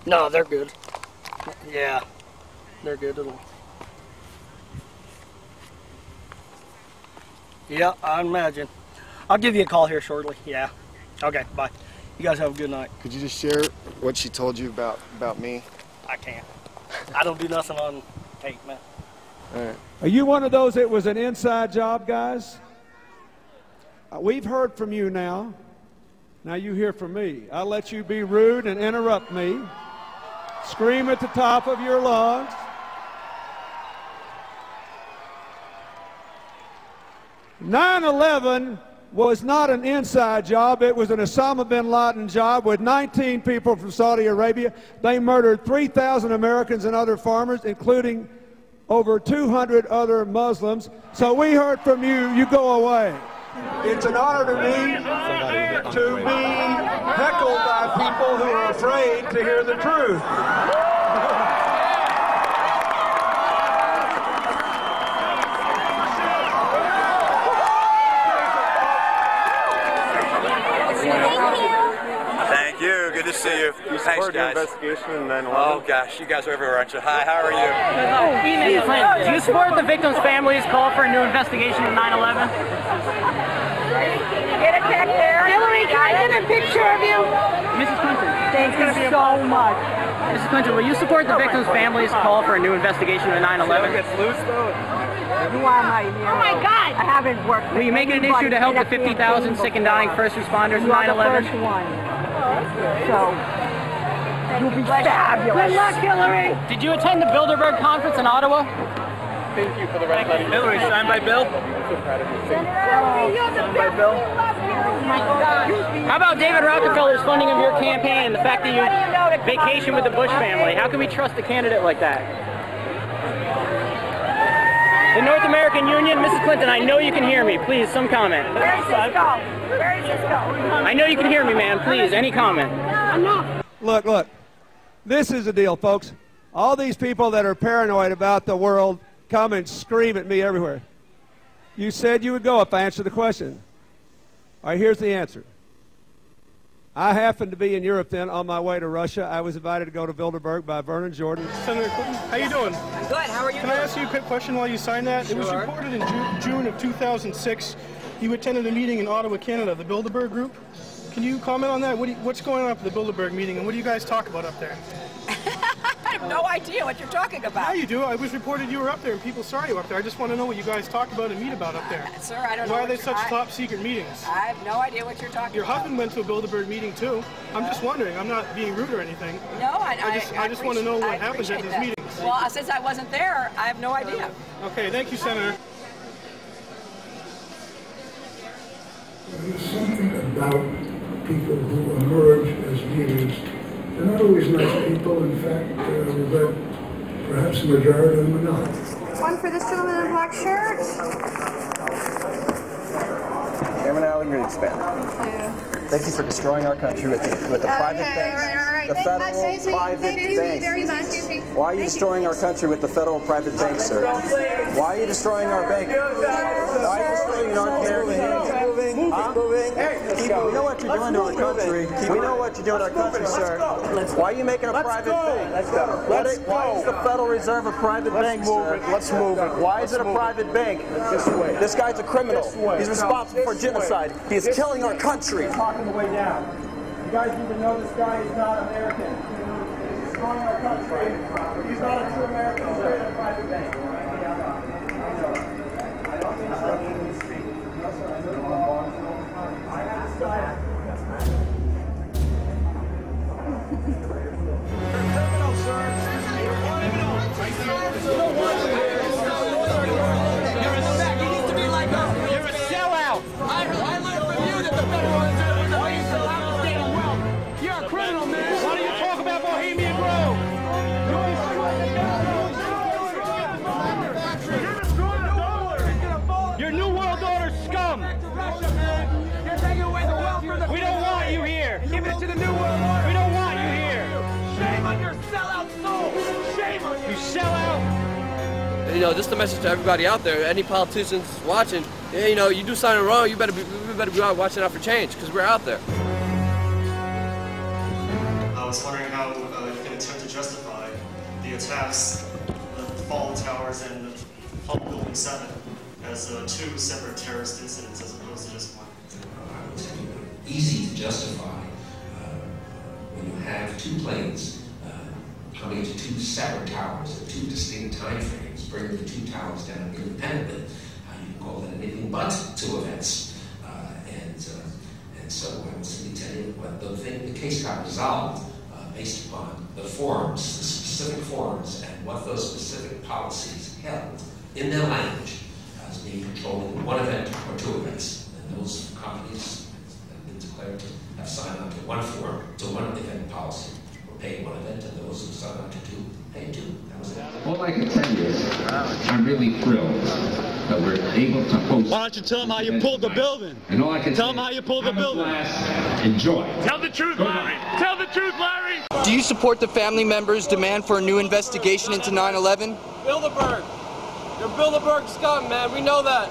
No, they're good. Yeah, they're good. Yeah, I imagine. I'll give you a call here shortly. Yeah. Okay, bye. You guys have a good night.
Could you just share what she told you about me?
I can't. I don't do nothing on tape, man.
All right.
Are you one of those that was an inside job, guys? We've heard from you now. Now you hear from me. I'll let you be rude and interrupt me. Scream at the top of your lungs. "9/11 was not an inside job. It was an Osama bin Laden job with 19 people from Saudi Arabia. They murdered 3,000 Americans and other farmers, including over 200 other Muslims. So we heard from you. You go away." It's an honor to me to be heckled by people who are afraid to hear the truth.
Thank you. Good to see you. Thanks, guys.
Investigation in 9/11.
Oh gosh, you guys are everywhere, aren't you? Hi, how are you?
Do you support the victims' families' call for a new investigation of 9/11?
Get a back there. Hillary, can I get a picture of you?
Mrs. Clinton.
Thank you so much.
Mrs. Clinton, will you support the victims' families' call for a new investigation of 9/11?
Who am I here? Oh my God! I haven't worked.
Will you make it an issue to help the 50,000 sick and dying first responders in 9/11?
So, you'll be fabulous. Good luck, Hillary.
Did you attend the Bilderberg conference in Ottawa?
Thank you for the right buddy.
Hillary, signed by Bill.
Signed by Bill. Oh my God.
How about David Rockefeller's funding of your campaign and the fact that you vacation with the Bush family? How can we trust a candidate like that? The North American Union, Mrs. Clinton, I know you can hear me. Please, some comment.
Where is this go? Where is this go?
I know you can hear me, ma'am. Please, any comment.
Look. This is the deal, folks. All these people that are paranoid about the world come and scream at me everywhere. You said you would go if I answered the question. All right, here's the answer. I happened to be in Europe then on my way to Russia. I was invited to go to Bilderberg by Vernon Jordan.
Senator Clinton, how you doing?
I'm good. How are you
Can I ask you a quick question while you sign that? It was reported in June of 2006 you attended a meeting in Ottawa, Canada, the Bilderberg Group. Can you comment on that? What's going on at the Bilderberg meeting, and what do you guys talk about up there?
I have no idea what you're talking about.
Yeah, you do. I was reported you were up there, and people saw you up there. I just want to know what you guys talk about and meet about up there.
Sir, I don't know.
Why are they such top secret meetings?
I have no idea what you're talking about.
Your husband went to a Bilderberg meeting too. I'm just wondering. I'm not being rude or anything.
No, I
just want to know what happens at these meetings.
Well, since I wasn't there, I have no idea.
Okay, thank you, Senator.
There's something about people who emerge as leaders. They're not always nice people. In fact, perhaps the majority of them are not.
One for this gentleman in a black shirt.
Chairman Alan Greenspan.
Thank you.
Thank you for destroying our country with the private banks. The federal private banks. Why are you destroying our country with the federal private banks, sir? Why are you destroying our bank? Why are you destroying our bank? We know what you're doing to our country. We know what you're doing to our country, sir. Why are you making a private bank?
Let's go.
Why is the Federal Reserve a private bank, sir?
Let's move it.
Why is it a private bank?
This way.
This guy's a criminal. He's responsible for genocide. He is killing our country.
Talking the way down. You guys need to know this guy is not American. He's destroying our country. He's not a true American. He's in a private bank. I don't think so. I have this guy. Criminal, sir. You don't want to hear. You're a sack. You need to be like us. You're a sellout. I learned from you that the Federal Reserve is a waste of our state of wealth. You're a criminal, man. Why don't you talk about Bohemian Grove? You're New World Order scum. You're taking away the wealth from the people. We don't want you here. Give it to the New World Order. We don't want you here. Shame on your sellout soul. Shame on you. You sellout.
You know, just a message to everybody out there. Any politicians watching, yeah, you know, you do something wrong, you better be out watching out for change, because we're out there.
I was wondering how you can attempt to justify the attacks, the fallen towers, and the Hall Building 7 as two separate terrorist incidents as opposed to just one.
I would say easy to justify when you have two planes coming into two separate towers at two distinct time frames, bringing the two towers down independently. You can call that anything but two events. And so I will simply tell you what the case got resolved based upon the forms, the specific forms, and what those specific policies held in their language as being controlling one event or two events. And those companies have been declared to have signed on to one form, to one event policy, or pay one event, and those who signed on to two, pay two. That was it.
All I can tell you is I'm really thrilled that we're able to host.
Why don't you tell them how you pulled the building?
And all I can
tell them how you pulled the building.
Enjoy.
Tell the truth, Larry. Tell the truth, Larry.
Do you support the family members' demand for a new investigation into 9/11?
Bilderberg. You're Bilderberg scum, man. We know that.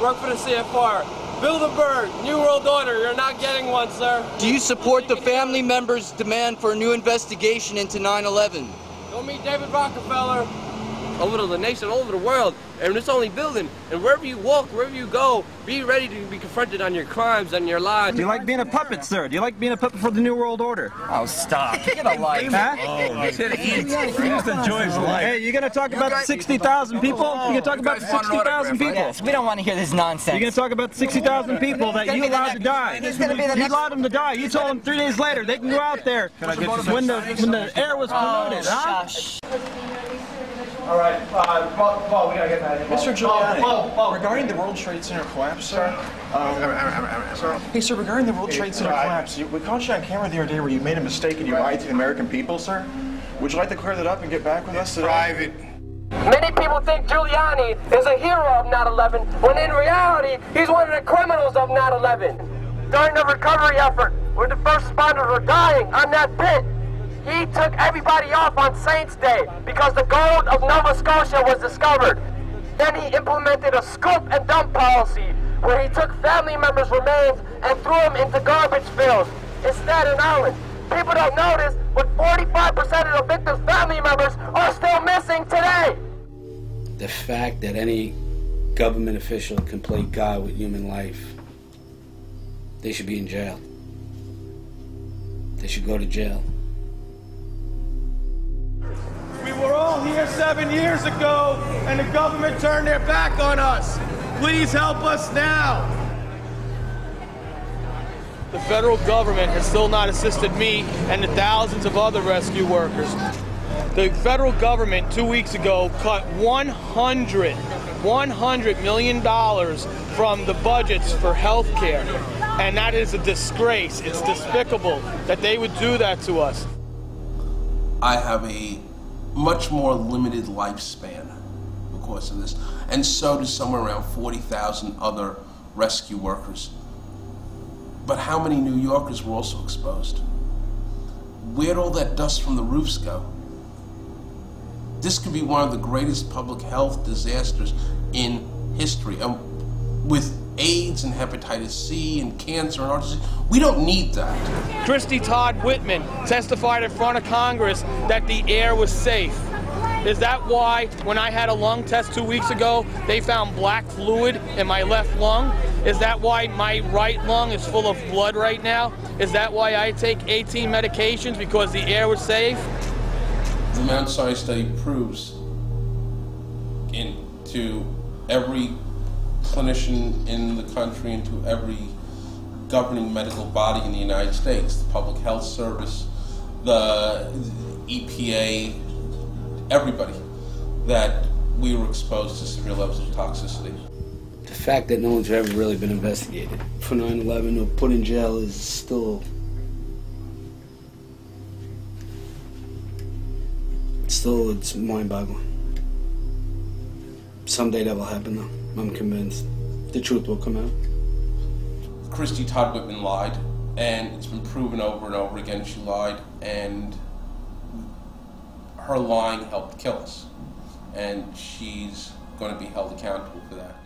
Work for the CFR. Bilderberg, New World Order. You're not getting one, sir.
Do you support the family members' demand for a new investigation into 9/11?
Go meet David Rockefeller. All over the nation, all over the world, and it's only building. And wherever you walk, wherever you go, be ready to be confronted on your crimes and your lives.
Do you like being a puppet, sir? Do you like being a puppet for the New World Order? Oh, stop. Get a life. Huh?
He's the joys of life.
Hey, you gonna talk about the 60,000 people? You gonna talk about the 60,000 people?
Yes, we don't want to hear this nonsense.
You're gonna talk about the 60,000 people that you allowed to die. You allowed them to die. You told them 3 days later they can go out there when the air was polluted, huh?
Shush.
All right, Paul, we gotta get that. Mr. Giuliani,
Paul.
regarding the World Trade Center collapse, sir. Hey, sir, regarding the World Trade Center collapse, we caught you on camera the other day where you made a mistake and you lied to the American people, sir. Would you like to clear that up and get back with us today?
Private.
Many people think Giuliani is a hero of 9/11, when in reality, he's one of the criminals of 9/11. During the recovery effort, when the first responders were dying on that pit, he took everybody off on Saints' Day because the gold of Nova Scotia was discovered. Then he implemented a scoop and dump policy where he took family members' remains and threw them into garbage fields in Staten Island. People don't notice, but 45% of the victims' family members are still missing today.
The fact that any government official can play God with human life, they should be in jail. They should go to jail.
We were all here 7 years ago, and the government turned their back on us. Please help us now. The federal government has still not assisted me and the thousands of other rescue workers. The federal government 2 weeks ago cut $100 million from the budgets for health care. And that is a disgrace. It's despicable that they would do that to us.
I have a much more limited lifespan because of this, and so do somewhere around 40,000 other rescue workers. But how many New Yorkers were also exposed? Where'd all that dust from the roofs go? This could be one of the greatest public health disasters in history. And with AIDS and hepatitis C and cancer and heart disease. We don't need that.
Christy Todd Whitman testified in front of Congress that the air was safe. Is that why, when I had a lung test 2 weeks ago, they found black fluid in my left lung? Is that why my right lung is full of blood right now? Is that why I take 18 medications, because the air was safe?
The Mount Sinai study proves to every clinician in the country and to every governing medical body in the United States, the Public Health Service, the EPA, everybody, that we were exposed to severe levels of toxicity.
The fact that no one's ever really been investigated for 9/11 or put in jail is still it's mind-boggling. Someday that will happen, though. I'm convinced. The truth will come out.
Christy Todd Whitman lied, and it's been proven over and over again she lied, and her lying helped kill us, and she's going to be held accountable for that.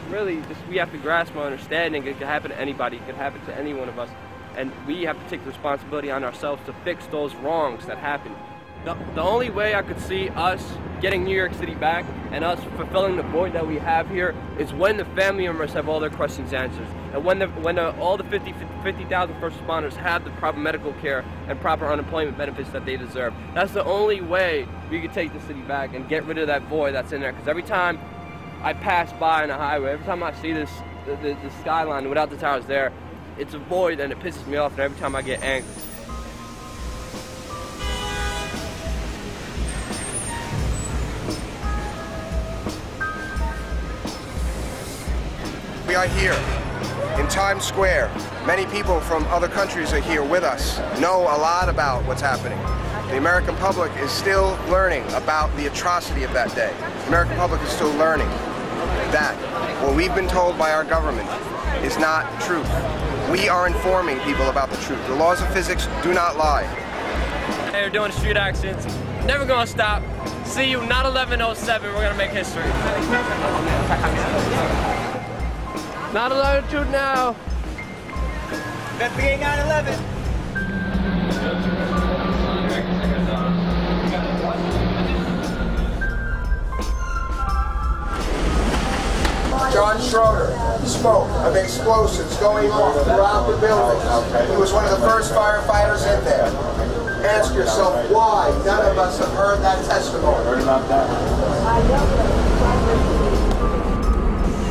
Really, we have to grasp our understanding. It could happen to anybody. It could happen to any one of us, and we have to take the responsibility on ourselves to fix those wrongs that happen. The only way I could see us getting New York City back and us fulfilling the void that we have here is when the family members have all their questions answered, and when all the 50,000 first responders have the proper medical care and proper unemployment benefits that they deserve. That's the only way we could take the city back and get rid of that void that's in there. Because every time I pass by on a highway, every time I see the skyline without the towers there, it's a void and it pisses me off, and every time I get angry.
We are here in Times Square. Many people from other countries are here with us, know a lot about what's happening. The American public is still learning about the atrocity of that day. The American public is still learning that what we've been told by our government is not truth. We are informing people about the truth. The laws of physics do not lie.
They're doing street actions. Never gonna stop. See you, not 1107. We're gonna make history. Not latitude now.
Investigate 9/11.
John Schroeder, smoke of explosives going off throughout the building. He was one of the first firefighters in there. Ask yourself why none of us have heard that testimony. Heard about that?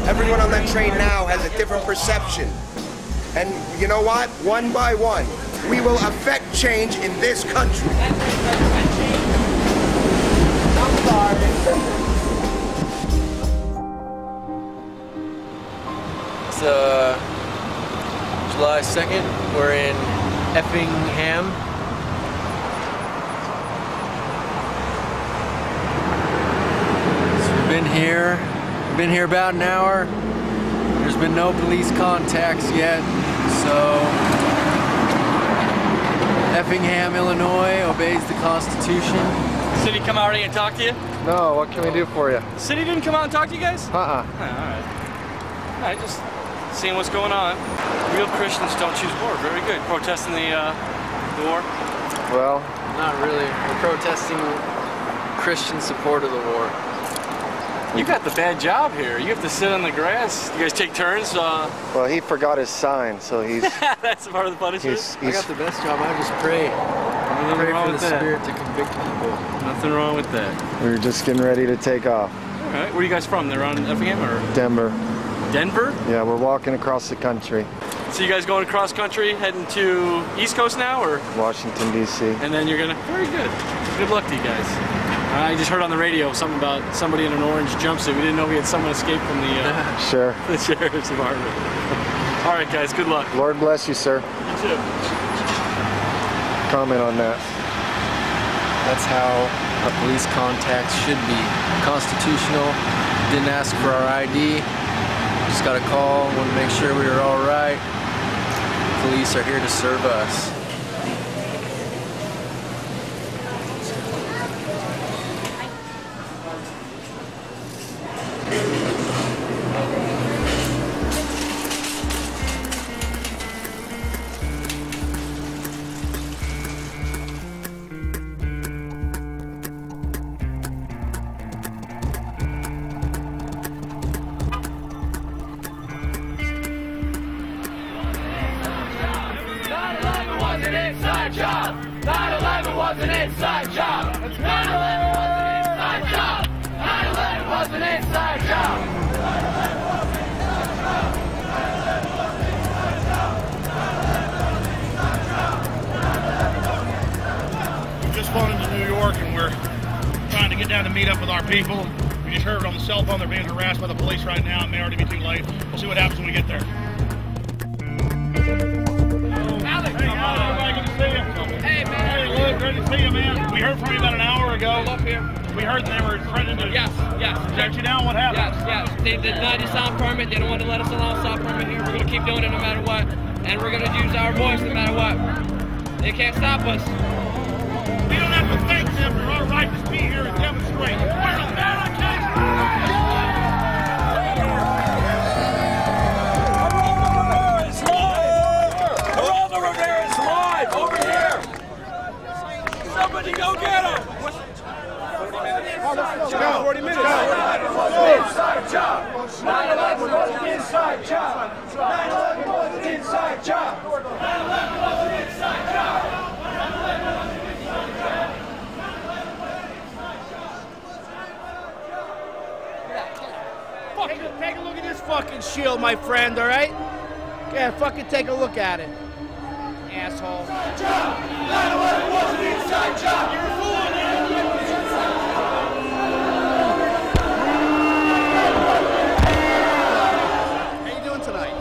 Everyone on that train now has a different perception. And you know what? One by one, we will affect change in this country. I'm sorry.
It's July 2nd. We're in Effingham. So we've been here about an hour. There's been no police contacts yet, so Effingham, Illinois obeys the Constitution.
City come out already and talk to you?
No, what can we do for you?
City didn't come out and talk to you guys?
Uh-uh.
All right, just seeing what's going on. Real Christians don't choose war. Very good. Protesting the war?
Well,
not really. We're protesting Christian support of the war.
You got the bad job here. You have to sit on the grass. You guys take turns?
Well, he forgot his sign, so he's...
That's part of the punishment?
I got the best job. I just pray.
Nothing
Pray
wrong
for
with
the
that.
Spirit to convict people.
Nothing wrong with that.
We're just getting ready to take off.
All right. Where are you guys from? They're on Effingham or?
Denver.
Denver?
Yeah, we're walking across the country.
So you guys going across country, heading to East Coast now, or?
Washington, D.C.
And then you're gonna, very good. Good luck to you guys. I just heard on the radio something about somebody in an orange jumpsuit. We didn't know we had someone escaped from the
Sure.
the sheriff's department. All right, guys, good luck.
Lord bless you, sir.
You too.
Comment on that.
That's how our police contacts should be. Constitutional. Didn't ask for our ID. Just got a call. Want to make sure we were all right. Police are here to serve us.
was an inside job. 9/11 was an inside job. 9/11 was an inside job. 9/11 was an inside job.
We're just flown into New York and we're trying to get down to meet up with our people. We just heard on the cell phone they're being harassed by the police right now. It may already be too late. We'll see what happens when we get there. Alex, hey, everybody, good to see you. Hey, man. Hey, Luke, great to see you, man. We heard from you about an hour ago. Up here. We heard they were threatening to shut you down. What happened?
Yes. They denied the sound permit. They don't want to let us allow a sound permit here. We're going to keep doing it no matter what. And we're going to use our voice no matter what. They can't stop us.
We don't have to thank them for our right to be here and demonstrate. We're Americans!
Geraldo Rivera is live over here. Somebody go get him.
40 minutes.
Inside job. 9/11 was an inside job. 9/11 was an inside job. 9/11 was an inside job.
Take a look at this fucking shield, my friend, all right? Yeah, fucking take a look at it. Asshole.
9/11 was an inside job. You're a fool, man.
How you doing tonight?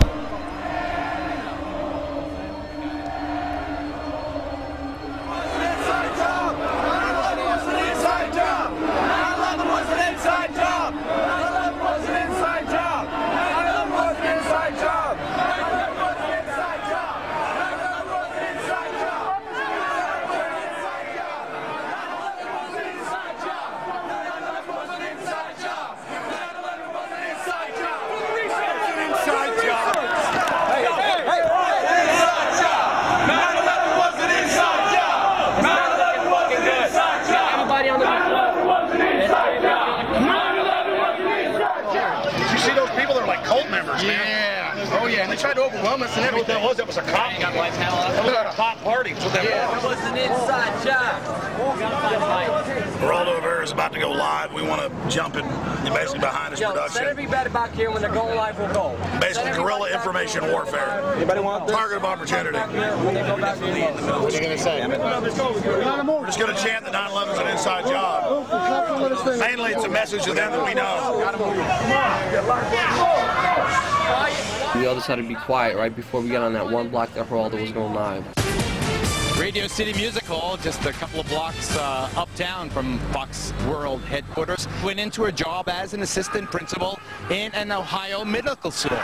Inside job. 9/11 was an inside job. 9/11 was an inside job. 9/11 was an inside job. 9/11 was an inside job. 9/11 was an inside job. 9/11 was an inside job. 9/11 was an inside job. 9/11 was an inside job. 9/11 was an inside job. 9/11 was an inside job. Inside job. Hey, inside job. 9/11 was an inside job. 9/11 was an inside job.
Everybody on the
9/11 was an inside job. 9/11 was an inside job.
Did you see those people that are like cult members, man?
Yeah. Oh, yeah, and they tried to overwhelm us and everything.
What that was? That was a cop. That was a cop party. That's what that was.
It was an inside job.
Geraldo Rivera is about to go live. We want to jump it basically behind his
Send
production.
everybody back here when they're going live, we'll go.
Basically, guerrilla information warfare.
Anybody want this?
Target of opportunity.
When they go back to the
What are you going to say? We're just going to chant that 9/11 is an inside job. Mainly, it's a message to them that we know.
We all decided to be quiet right before we got on that one block that Geraldo was going live.
Radio City Music Hall, just a couple of blocks uptown from Fox World headquarters. Went into a job as an assistant principal in an Ohio medical school.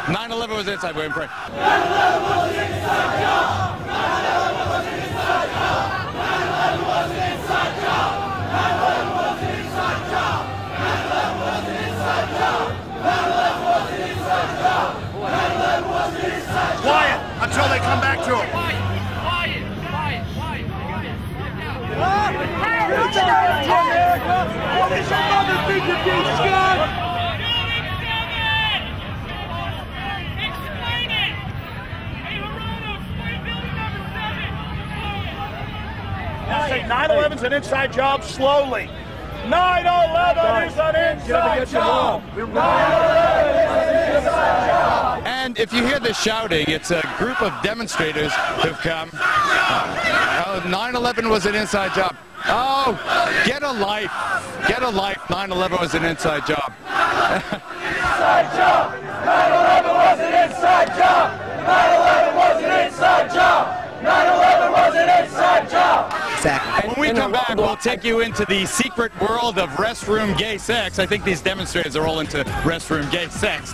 9/11 was inside. We're in prayer.
9/11 was an inside job. 9/11 was an inside job. 9/11 was an inside job. 9/11 was an inside job. 9/11 was an inside job. 9/11 was an inside job. 9/11 was an inside job.
Quiet until they come back to him.
What is your mother think of this gun?
Now say 9/11's an inside job slowly. 9/11 is an inside job. 9/11 is an inside job.
And if you hear the shouting, it's a group of demonstrators who've come. 9/11 was an inside job. Oh, get a life. Get a life. 9/11 was an inside job.
Inside job. 9/11 was an inside job. 9/11 was an inside job. 9/11 was an inside job.
Exactly. When we come back, we'll take you into the secret world of restroom gay sex. I think these demonstrators are all into restroom gay sex.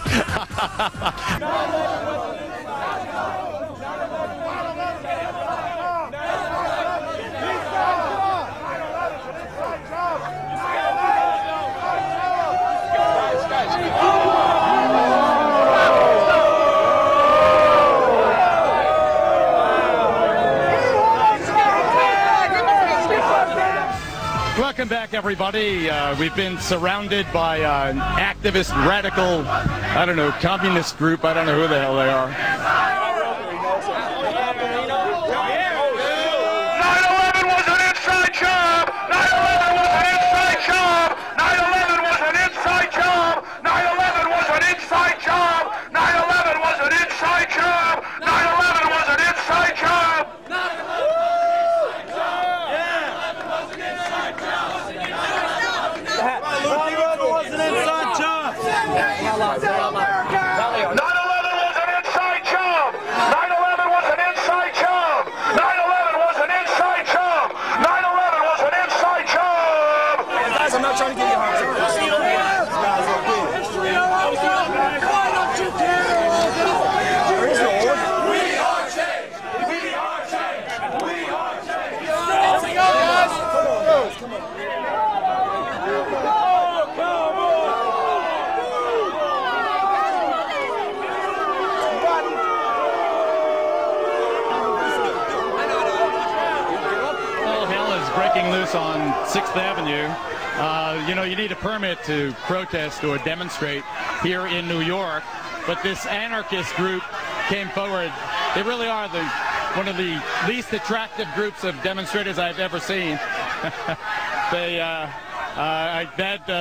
Welcome back, everybody. We've been surrounded by an activist, radical, I don't know, communist group. I don't know who the hell they are.
was an inside job. 9/11 was an inside job. 9/11 was an inside job. 9/11 was an inside job.
Guys, I'm not trying to give you a hard time. Why don't you care? There is no order. We are change. We are change. We are change. Here we go, guys. Come on.
Breaking loose on 6th Avenue. You know, you need a permit to protest or demonstrate here in New York, but this anarchist group came forward. They really are one of the least attractive groups of demonstrators I've ever seen.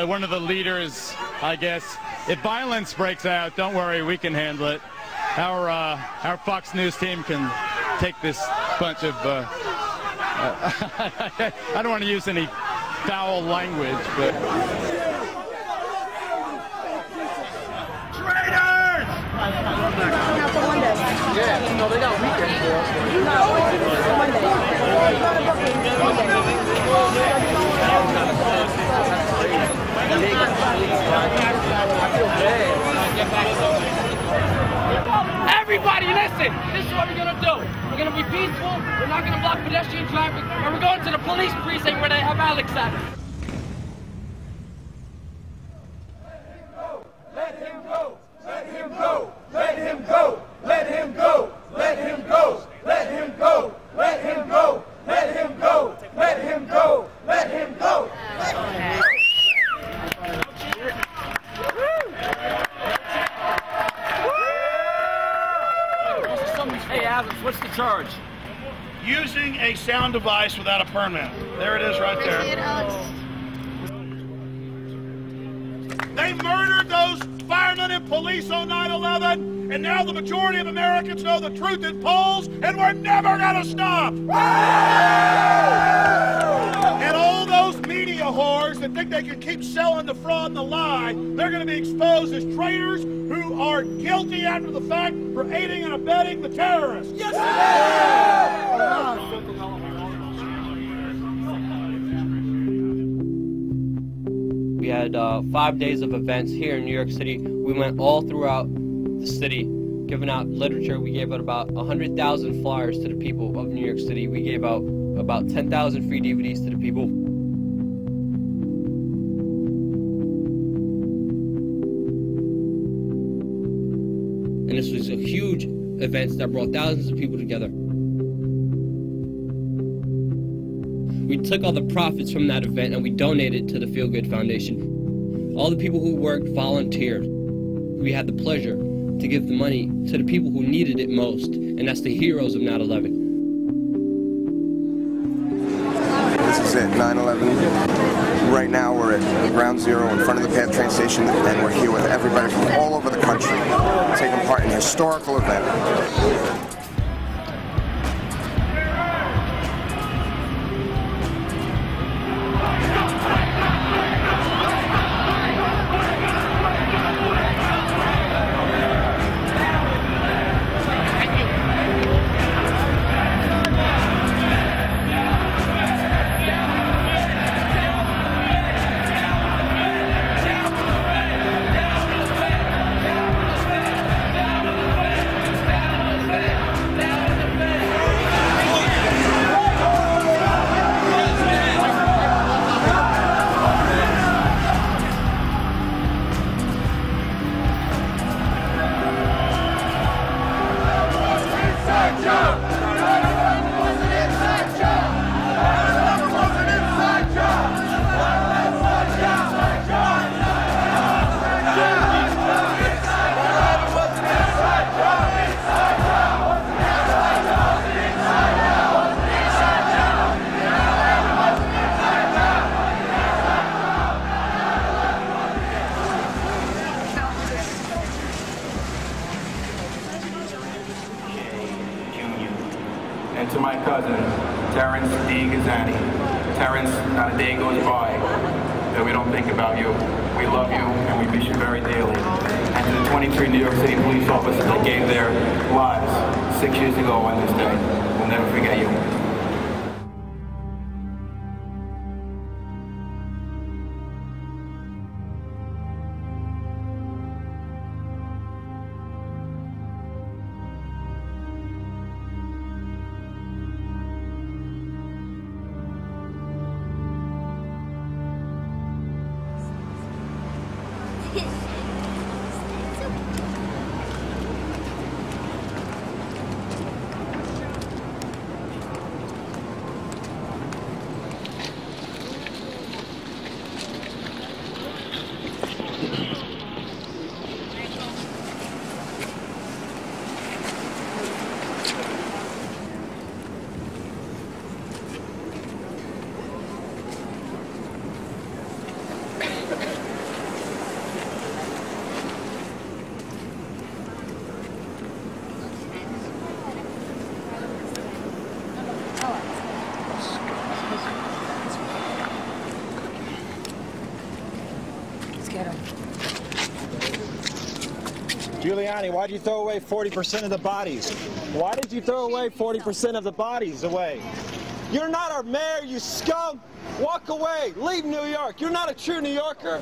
One of the leaders, I guess, if violence breaks out, don't worry, we can handle it. Our Fox News team can take this bunch of I don't want to use any foul language, but...
Traitors!
Yeah, no, they got weekends for us.
Everybody listen! This is what we're gonna do. We're gonna be peaceful, we're not gonna block pedestrian traffic, and we're going to the police precinct where they have Alex at.
Let him go! Let him go! Let him go! Let him go! Let him go! Let him go! Let him go! Let him go! Let him go! Let him go!
Hey, Alex, what's the charge?
Using a sound device without a permit. There it is right there. They murdered those firemen and police on 9/11, and now the majority of Americans know the truth in polls, and we're never gonna stop! And all those media whores that think they can keep selling the fraud and the lie, they're gonna be exposed as traitors who are guilty after the fact for aiding and abetting the terrorists. Yes,
We had 5 days of events here in New York City. We went all throughout the city, giving out literature. We gave out about 100,000 flyers to the people of New York City. We gave out about 10,000 free DVDs to the people. And this was a huge event that brought thousands of people together. We took all the profits from that event and we donated to the Feel Good Foundation. All the people who worked volunteered. We had the pleasure to give the money to the people who needed it most, and that's the heroes of 9/11.
This is it, 9/11. Right now we're at Ground Zero in front of the PATH train station, and we're here with everybody from all over the country taking part in a historical event.
And to my cousin, Terrence D. Gazzani. Terrence, not a day goes by that we don't think about you. We love you and we miss you very dearly. history New York City police officers that gave their lives 6 years ago on this day. We'll never forget you.
Giuliani, why did you throw away 40% of the bodies? Why did you throw away 40% of the bodies away? You're not our mayor, you scum! Walk away! Leave New York! You're not a true New Yorker!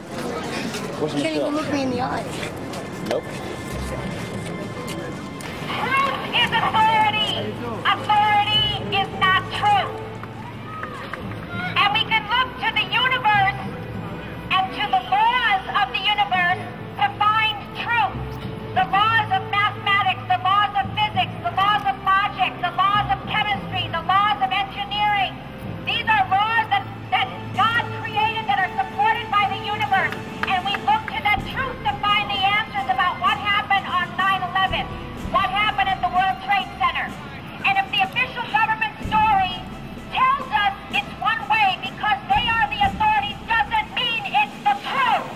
You can't even look me in the eye.
Nope.
Truth is authority! Authority is not truth! And we can look to the universe and to the laws of the universe to find truth. The laws of mathematics, the laws of physics, the laws of logic, the laws of chemistry, the laws of engineering. These are laws that God created that are supported by the universe. And we look to that truth to find the answers about what happened on 9/11, what happened at the World Trade Center. And if the official government story tells us it's one way because they are the authorities, doesn't mean it's the truth.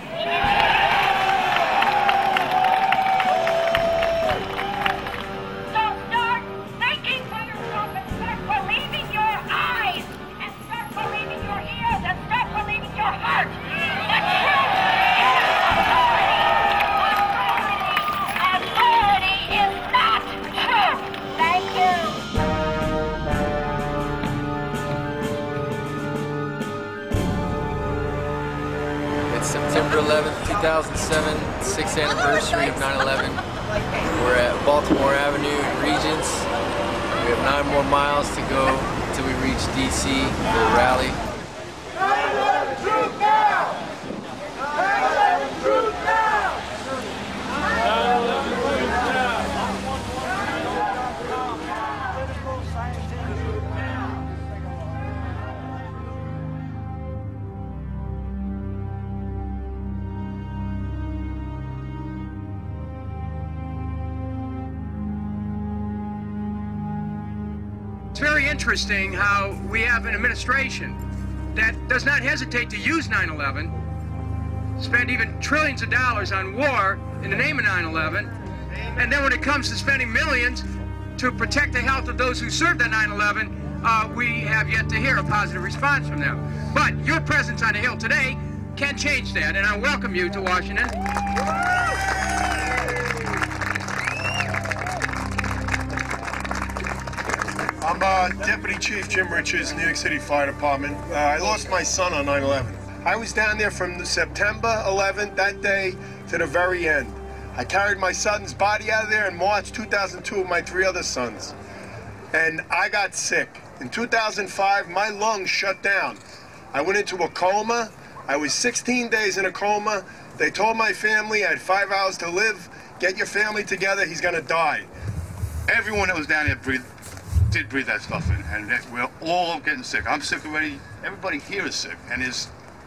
September 11th, 2007, 6th anniversary of 9/11. We're at Baltimore Avenue in Regents. We have 9 more miles to go until we reach DC for a rally.
9/11 truth now! 9/11 truth now! 9/11 truth now!
It's very interesting how we have an administration that does not hesitate to use 9/11, spend even trillions of dollars on war in the name of 9/11, and then when it comes to spending millions to protect the health of those who served at 9/11, we have yet to hear a positive response from them. But your presence on the Hill today can change that, and I welcome you to Washington.
I'm Deputy Chief Jim Richards, New York City Fire Department. I lost my son on 9/11. I was down there from September 11th, that day, to the very end. I carried my son's body out of there in March 2002 with my 3 other sons. And I got sick. In 2005, my lungs shut down. I went into a coma. I was 16 days in a coma. They told my family I had 5 hours to live. Get your family together, he's gonna die.
Everyone that was down there did breathe that stuff in, and we're all getting sick. I'm sick already. Everybody here is sick, and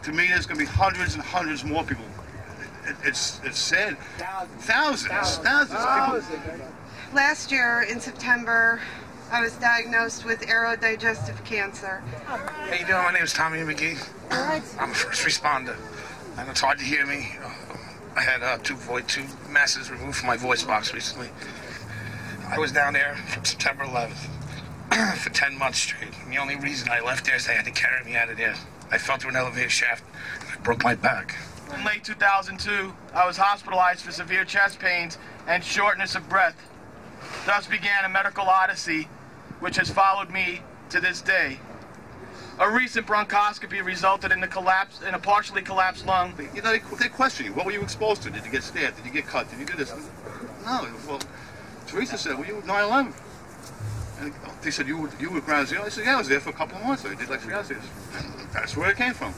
to me, there's going to be hundreds and hundreds more people. It's sad. Thousands.
Last year in September, I was diagnosed with aerodigestive cancer.
How you doing? My name is Tommy McGee. I'm a first responder, and it's hard to hear me. I had two masses removed from my voice box recently. I was down there from September 11th. For 10 months straight. And the only reason I left there is they had to carry me out of there. I fell through an elevator shaft and I broke my back. In late 2002, I was hospitalized for severe chest pains and shortness of breath. Thus began a medical odyssey, which has followed me to this day. A recent bronchoscopy resulted in a partially collapsed lung.
You know, they question you. What were you exposed to? Did you get stabbed? Did you get cut? Did you do this? No. Well, Teresa said, "Were you 9/11?" And they said, "You were ground zero." I said, "Yeah, I was there for a couple of months. I did like 3 hours." That's where it came from.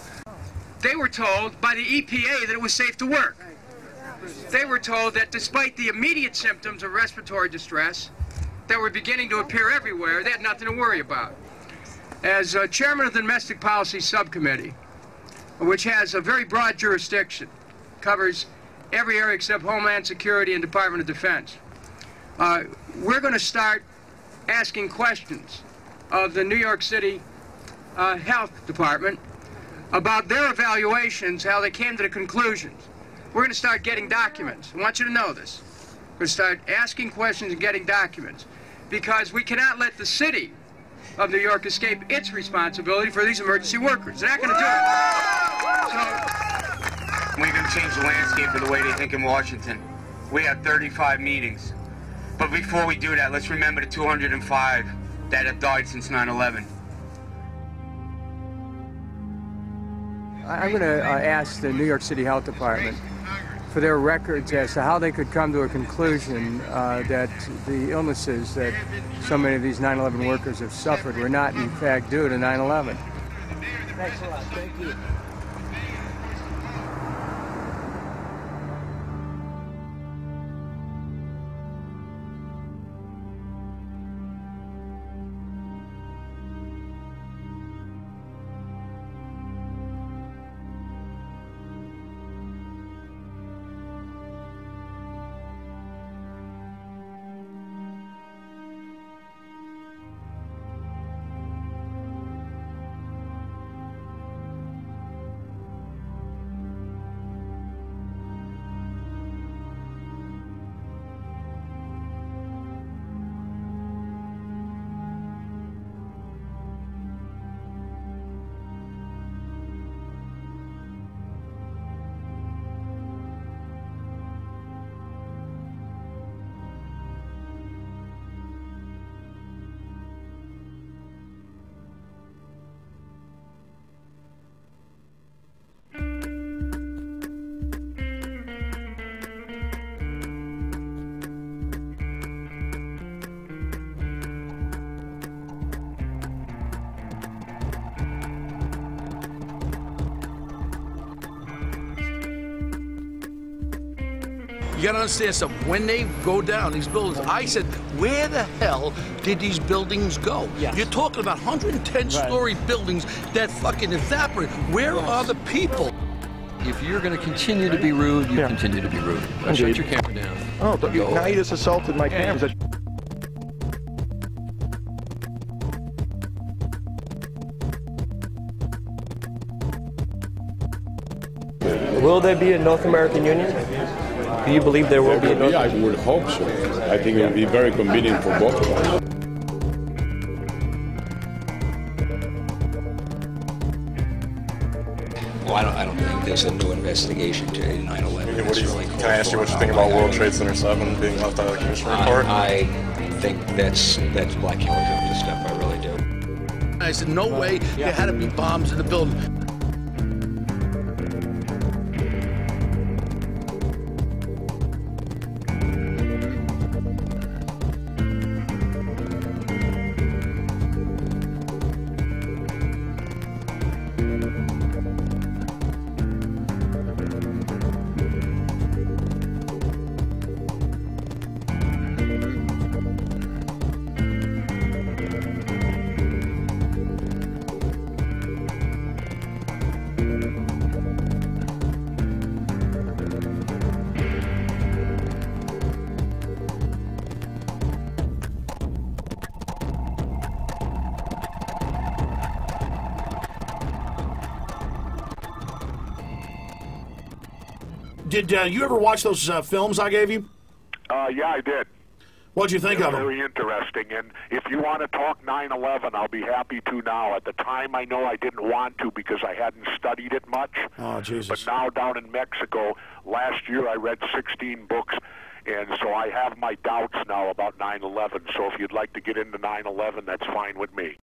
They were told by the EPA that it was safe to work. They were told that despite the immediate symptoms of respiratory distress that were beginning to appear everywhere, they had nothing to worry about. As chairman of the Domestic Policy Subcommittee, which has a very broad jurisdiction, covers every area except Homeland Security and Department of Defense, we're going to start asking questions of the New York City Health Department about their evaluations, how they came to the conclusions. We're going to start getting documents. I want you to know this. We're going to start asking questions and getting documents, because we cannot let the city of New York escape its responsibility for these emergency workers. They're not going to do it.
We're going to change the landscape of the way they think in Washington. We have 35 meetings. But before we do that, let's remember the 205 that have died since 9/11.
I'm going to ask the New York City Health Department for their records as to how they could come to a conclusion that the illnesses that so many of these 9/11 workers have suffered were not in fact due to 9/11.
Thanks a lot. Thank you.
You gotta understand something. When they go down, these buildings, I said, where the hell did these buildings go? Yes. You're talking about 110-story buildings that fucking evaporate. Where are the people?
If you're going to continue to be rude, you continue to be rude. Shut your camera down.
Oh, now you just assaulted my cameras.
Will there be a North American Union? Do you believe there will be a North American
Union? I would hope so. I think it would be very convenient for both of us.
Well, I don't think there's a new investigation to 9/11.
Can I ask you what you think about World Trade Center 7 being left out of the commission report?
I think that's blacking over this stuff. I really do.
I said, no way. There had to be bombs in the building.
Did you ever watch those films I gave you?
Yeah, I did.
What'd you think of him?
Very interesting. And if you want to talk 9/11, I'll be happy to now. At the time, I know I didn't want to because I hadn't studied it much.
Oh, Jesus.
But now down in Mexico, last year I read 16 books, and so I have my doubts now about 9/11. So if you'd like to get into 9/11, that's fine with me.